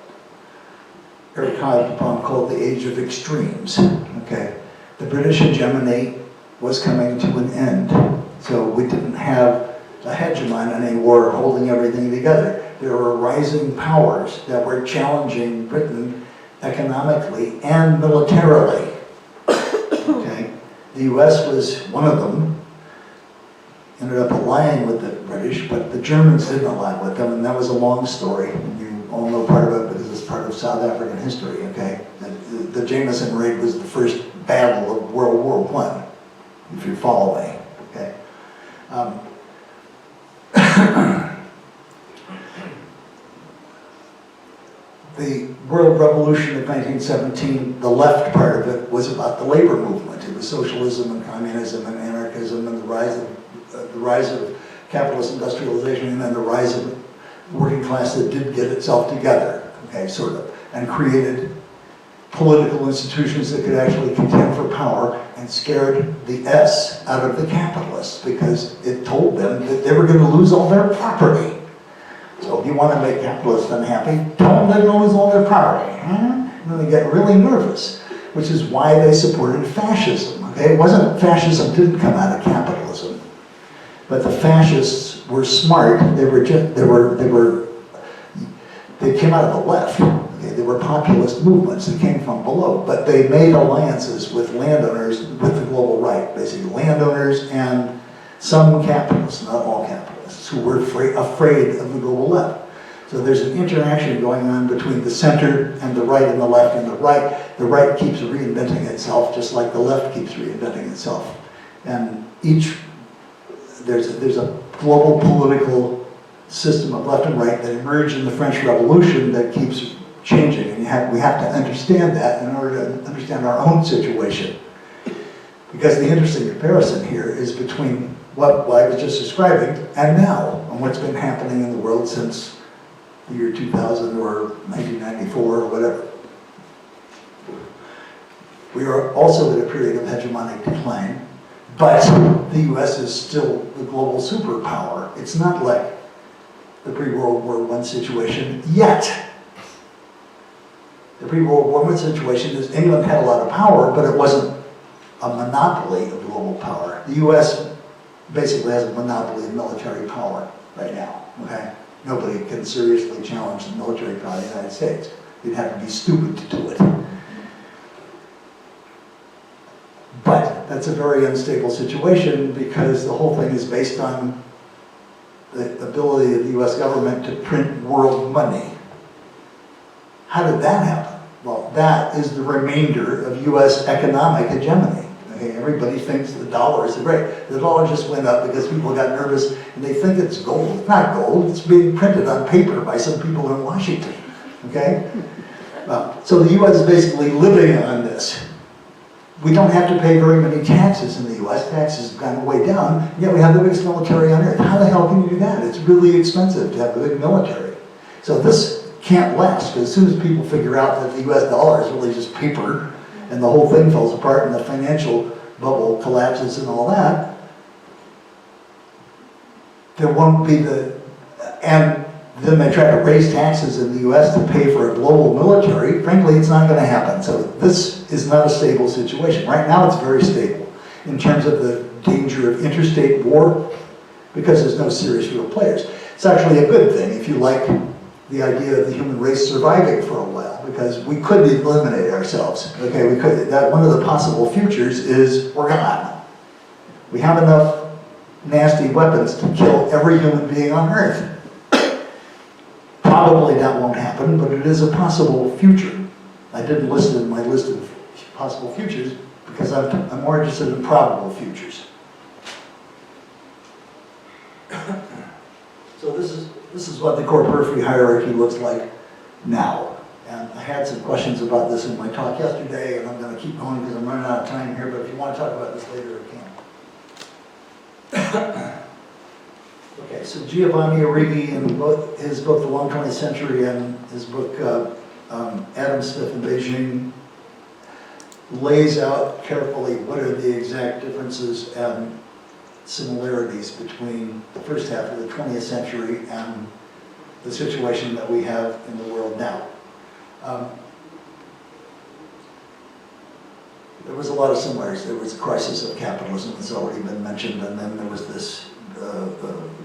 Eric Hobsbawm called the age of extremes, okay? The British hegemony was coming to an end, so we didn't have a hegemon anymore holding everything together. There were rising powers that were challenging Britain economically and militarily, okay? The US was one of them, ended up allying with the British, but the Germans didn't ally with them, and that was a long story. You all know part of it because it's part of South African history, okay? The Jameson raid was the first battle of World War I, if you follow me, okay? The World Revolution of 1917, the left part of it was about the labor movement. It was socialism and communism and anarchism and the rise of capitalist industrialization and then the rise of the working class that did get itself together, okay, sort of, and created political institutions that could actually contend for power, and scared the S out of the capitalists because it told them that they were going to lose all their property. So if you want to make capitalists unhappy, tell them they're going to lose all their property. And then they get really nervous, which is why they supported fascism. Okay, it wasn't fascism didn't come out of capitalism, but the fascists were smart. They came out of the left. Okay, they were populist movements that came from below, but they made alliances with landowners, with the global right, basically landowners and some capitalists, not all capitalists, who were afraid of the global left. So there's an interaction going on between the center and the right and the left, and the right keeps reinventing itself just like the left keeps reinventing itself. And there's a global political system of left and right that emerged in the French Revolution that keeps changing, and we have to understand that in order to understand our own situation. Because the interesting comparison here is between what I was just describing and now, and what's been happening in the world since the year 2000 or 1994 or whatever. We are also in a period of hegemonic decline, but the US is still the global superpower. It's not like the pre-World War I situation yet. The pre-World War I situation is England had a lot of power, but it wasn't a monopoly of global power. The US basically has a monopoly of military power right now, okay? Nobody can seriously challenge the military power of the United States. You'd have to be stupid to do it. But that's a very unstable situation because the whole thing is based on the ability of the US government to print world money. How did that happen? Well, that is the remainder of US economic hegemony. Okay, everybody thinks the dollar is great. The dollar just went up because people got nervous and they think it's gold. It's not gold, it's being printed on paper by some people in Washington. Okay? So the US is basically living on this. We don't have to pay very many taxes in the US. Taxes have gone way down, yet we have the biggest military on earth. How the hell can you do that? It's really expensive to have a big military. So this can't last, because as soon as people figure out that the US dollar is really just paper, and the whole thing falls apart, and the financial bubble collapses and all that, there won't be and then they try to raise taxes in the US to pay for a global military. Frankly, it's not going to happen. So this is not a stable situation. Right now it's very stable in terms of the danger of interstate war, because there's no serious real players. It's actually a good thing if you like the idea of the human race surviving for a while, because we could eliminate ourselves. Okay, we could. That one of the possible futures is we're gone. We have enough nasty weapons to kill every human being on Earth. Probably that won't happen, but it is a possible future. I didn't list it in my list of possible futures because I'm more interested in probable futures. So this is what the core periphery hierarchy looks like now. And I had some questions about this in my talk yesterday, and I'm going to keep going because I'm running out of time here, but if you want to talk about this later, I can. Okay, so Giovanni Arrighi, in his book, The Long 20th Century, and his book, Adam Smith in Beijing, lays out carefully what are the exact differences and similarities between the first half of the 20th century and the situation that we have in the world now. There was a lot of similarities. There was a crisis of capitalism that's already been mentioned, and then there was this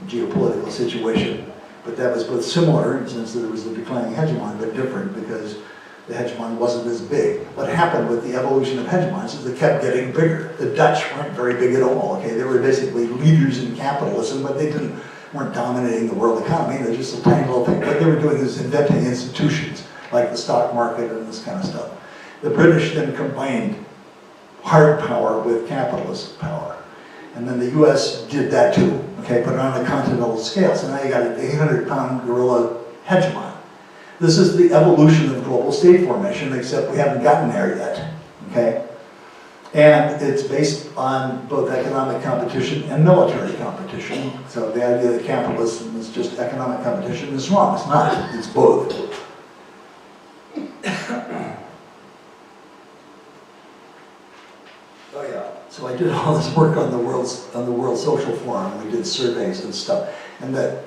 geopolitical situation. But that was both similar in the sense that there was a declining hegemon, but different because the hegemon wasn't as big. What happened with the evolution of hegemons is they kept getting bigger. The Dutch weren't very big at all, okay? They were basically leaders in capitalism, but they weren't dominating the world economy. They're just a tiny little thing. What they were doing is inventing institutions, like the stock market and this kind of stuff. The British then combined hard power with capitalist power. And then the US did that too, okay, but on a continental scale. So now you got an 800-pound gorilla hegemon. This is the evolution of global state formation, except we haven't gotten there yet, okay? And it's based on both economic competition and military competition. So the idea that capitalism is just economic competition is wrong. It's not. It's both. did all this work on the World Social Forum. We did surveys and stuff. And the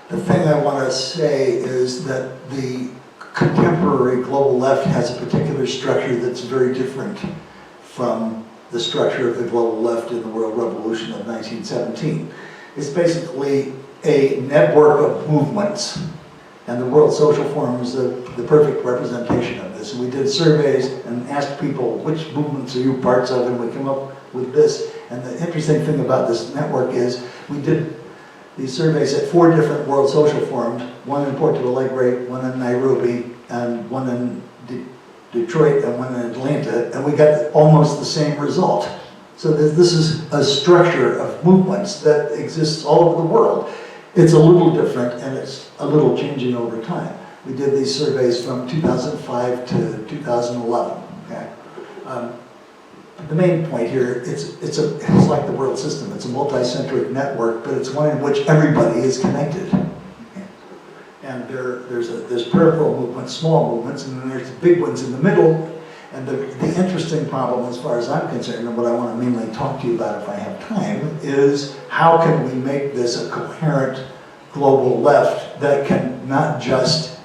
thing I want to say is that the contemporary global left has a particular structure that's very different from the structure of the global left in the World Revolution of 1917. It's basically a network of movements, and the World Social Forum is the perfect representation of this. And we did surveys and asked people, which movements are you parts of, and we came up with this. And the interesting thing about this network is we did these surveys at 4 different World Social Forums, one in Porto Alegre, one in Nairobi, and one in Detroit, and one in Atlanta, and we got almost the same result. So this is a structure of movements that exists all over the world. It's a little different, and it's a little changing over time. We did these surveys from 2005 to 2011, okay? The main point here, it's like the world system. It's a multi-centric network, but it's one in which everybody is connected. And there's peripheral movements, small movements, and then there's the big ones in the middle. And the interesting problem, as far as I'm concerned, and what I want to mainly talk to you about if I have time, is how can we make this a coherent global left that can not just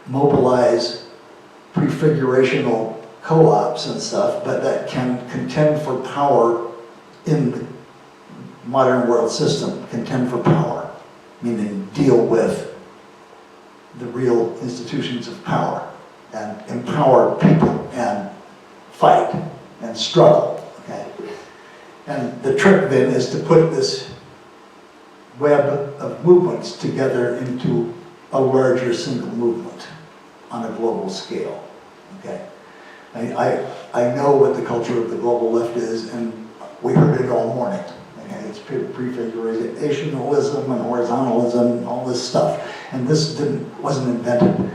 mobilize prefigurational co-ops and stuff, but that can contend for power in the modern world system, contend for power, meaning deal with the real institutions of power and empower people and fight and struggle, okay? And the trick then is to put this web of movements together into a larger single movement on a global scale, okay? I know what the culture of the global left is, and we heard it all morning. Okay? It's prefigurationalism and horizontalism and all this stuff. And this wasn't invented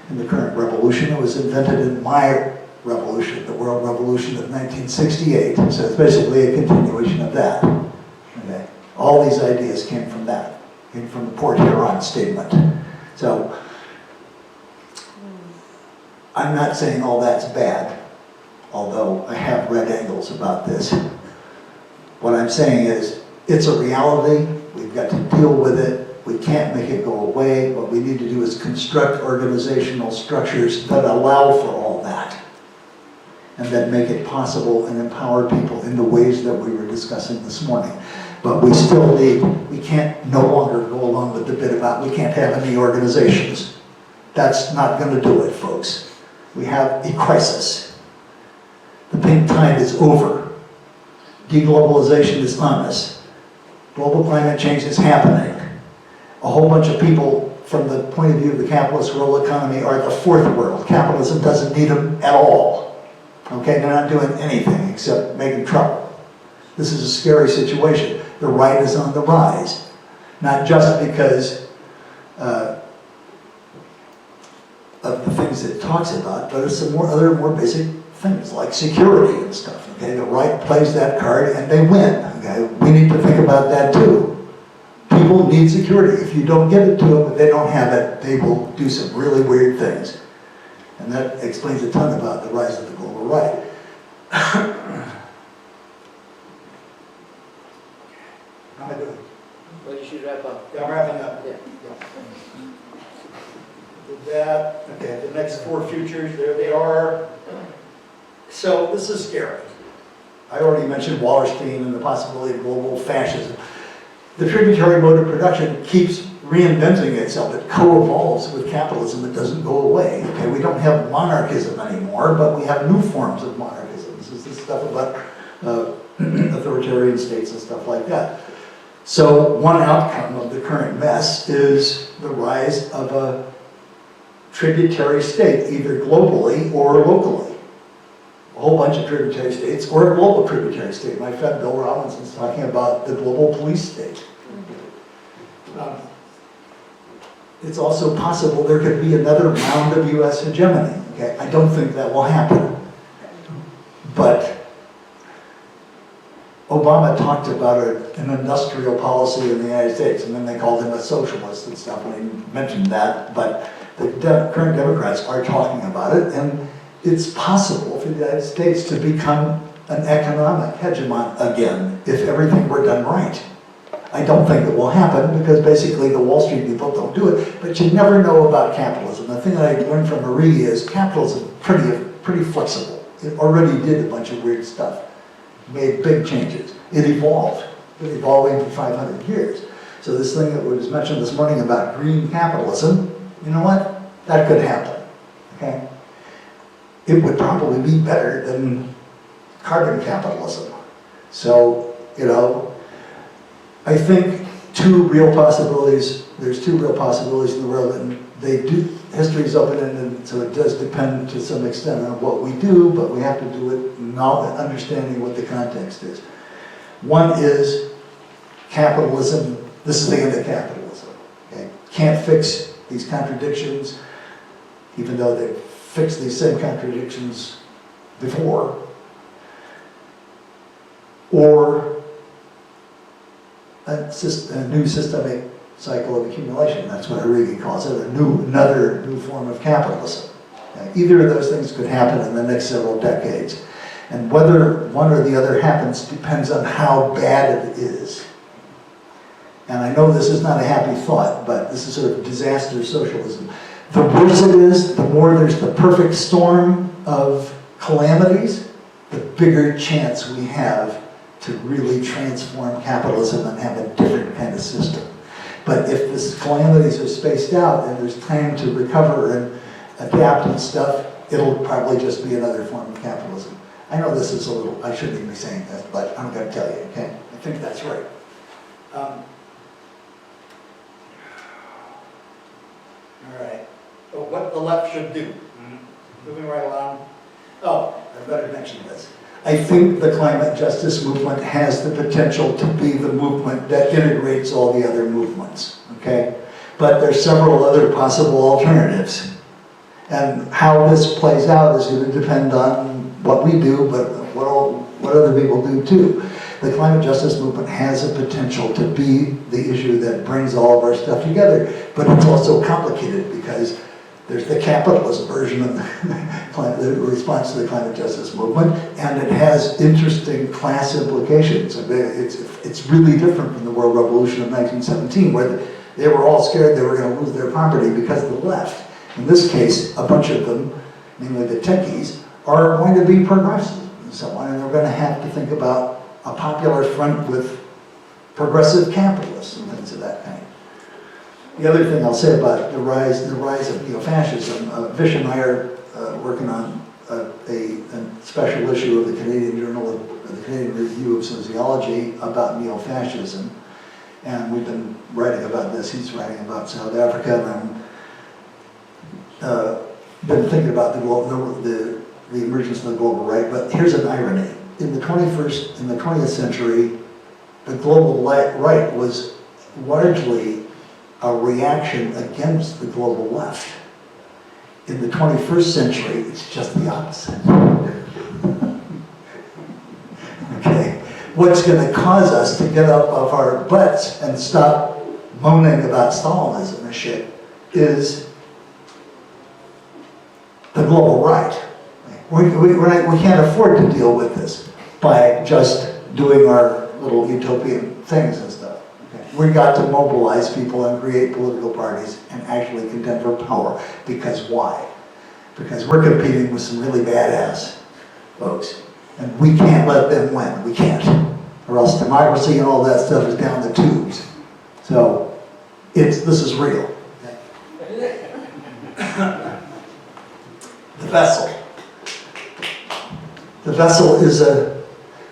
in the current revolution. It was invented in my revolution, the World Revolution of 1968. So it's basically a continuation of that. Okay? All these ideas came from that, came from the Port Huron statement. So I'm not saying all that's bad, although I have red angles about this. What I'm saying is, it's a reality, we've got to deal with it, we can't make it go away. What we need to do is construct organizational structures that allow for all that, and that make it possible and empower people in the ways that we were discussing this morning. But we still we can't no longer go along with the bit about we can't have any organizations. That's not going to do it, folks. We have a crisis. The pink tide is over. Deglobalization is on us. Global climate change is happening. A whole bunch of people, from the point of view of the capitalist world economy, are the fourth world. Capitalism doesn't need them at all. Okay, they're not doing anything except making trouble. This is a scary situation. The right is on the rise. Not just because of the things it talks about, but it's some other more basic things like security and stuff. Okay, the right plays that card and they win. Okay, we need to think about that too. People need security. If you don't give it to them, if they don't have it, they will do some really weird things. And that explains a ton about the rise of the global right. How am I doing? Well, you should wrap up. Yeah, I'm wrapping up. Yeah. With that, okay, the next 4 futures, there they are. So this is scary. I already mentioned Wallerstein and the possibility of global fascism. The tributary mode of production keeps reinventing itself. It co-evolves with capitalism. It doesn't go away. Okay, we don't have monarchism anymore, but we have new forms of monarchism. This is the stuff about authoritarian states and stuff like that. So one outcome of the current mess is the rise of a tributary state, either globally or locally. A whole bunch of tributary states, or a global tributary state. My friend Bill Robinson's talking about the global police state. It's also possible there could be another round of US hegemony. Okay, I don't think that will happen. But Obama talked about an industrial policy in the United States, and then they called him a socialist and stuff when he mentioned that. But the current Democrats are talking about it, and it's possible for the United States to become an economic hegemon again if everything were done right. I don't think it will happen because basically the Wall Street people don't do it, but you never know about capitalism. The thing that I learned from Marie is capitalism is pretty flexible. It already did a bunch of weird stuff, made big changes. It evolved. It evolved for 500 years. So this thing that was mentioned this morning about green capitalism, you know what? That could happen, okay? It would probably be better than carbon capitalism. So, you know, I think there's two real possibilities in the world, and history is open-ended, so it does depend to some extent on what we do, but we have to do it now understanding what the context is. One is capitalism. This is the end of capitalism. Okay? Can't fix these contradictions, even though they've fixed these same contradictions before. Or a new systemic cycle of accumulation. That's what Irrigation calls it, another new form of capitalism. Either of those things could happen in the next several decades. And whether one or the other happens depends on how bad it is. And I know this is not a happy thought, but this is sort of disaster socialism. The worse it is, the more there's the perfect storm of calamities, the bigger chance we have to really transform capitalism and have a different kind of system. But if the calamities are spaced out and there's time to recover and adapt and stuff, it'll probably just be another form of capitalism. I know this is a little, I shouldn't even be saying this, but I'm going to tell you, okay? I think that's right. All right. So what the left should do. Moving right along. Oh, I better mention this. I think the climate justice movement has the potential to be the movement that integrates all the other movements, okay? But there's several other possible alternatives. And how this plays out is going to depend on what we do, but what other people do too. The climate justice movement has a potential to be the issue that brings all of our stuff together, but it's also complicated because there's the capitalist version of the response to the climate justice movement, and it has interesting class implications. It's really different from the World Revolution of 1917, where they were all scared they were going to lose their property because of the left. In this case, a bunch of them, mainly the techies, are going to be progressive and so on, and they're going to have to think about a popular front with progressive capitalists and things of that kind. The other thing I'll say about the rise of neo-fascism, Vish and I are working on a special issue of the Canadian Journal of the Canadian Review of Sociology about neo-fascism, and we've been writing about this. He's writing about South Africa, and I'm been thinking about the emergence of the global right. But here's an irony: in the 20th century, the global right was largely a reaction against the global left. In the 21st century, it's just the opposite. Okay? What's going to cause us to get up off our butts and stop moaning about Stalinism and shit is the global right. We can't afford to deal with this by just doing our little utopian things and stuff. We got to mobilize people and create political parties and actually contend for power. Because why? Because we're competing with some really badass folks. And we can't let them win. We can't. Or else democracy and all that stuff is down the tubes. So, this is real. The vessel. The vessel is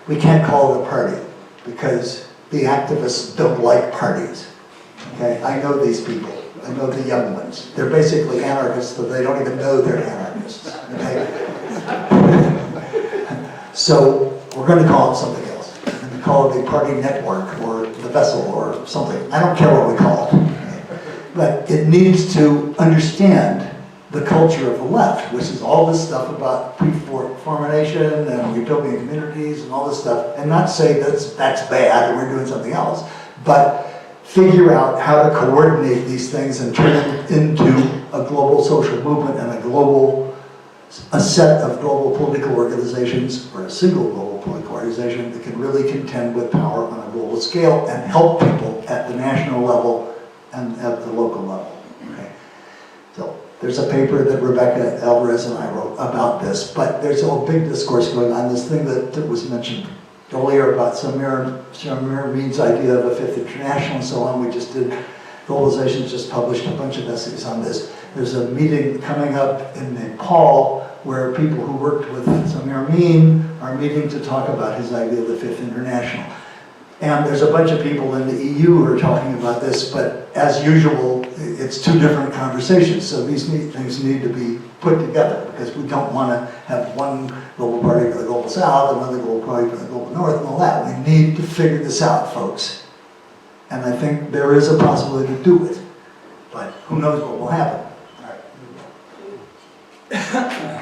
we can't call it a party because the activists don't like parties. Okay, I know these people. I know the young ones. They're basically anarchists, but they don't even know they're anarchists. Okay? So we're going to call it something else. We're going to call it a party network or the vessel or something. I don't care what we call it. Okay? But it needs to understand the culture of the left, which is all this stuff about pre-formation and utopian communities and all this stuff, and not say that's bad and we're doing something else, but figure out how to coordinate these things and turn them into a global social movement and a global a set of global political organizations or a single global political organization that can really contend with power on a global scale and help people at the national level and at the local level. Okay? So there's a paper that Rebecca Alvarez and I wrote about this, but there's a big discourse going on. This thing that was mentioned earlier about Samir Mead's idea of a fifth international and so on. We just did, Globalization just published a bunch of essays on this. There's a meeting coming up in Nepal where people who worked with Samir Mead are meeting to talk about his idea of the fifth international. And there's a bunch of people in the EU who are talking about this, but as usual, it's two different conversations. So these things need to be put together because we don't want to have one global party for the global south, another global party for the global north, and all that. We need to figure this out, folks. And I think there is a possibility to do it, but who knows what will happen. All right.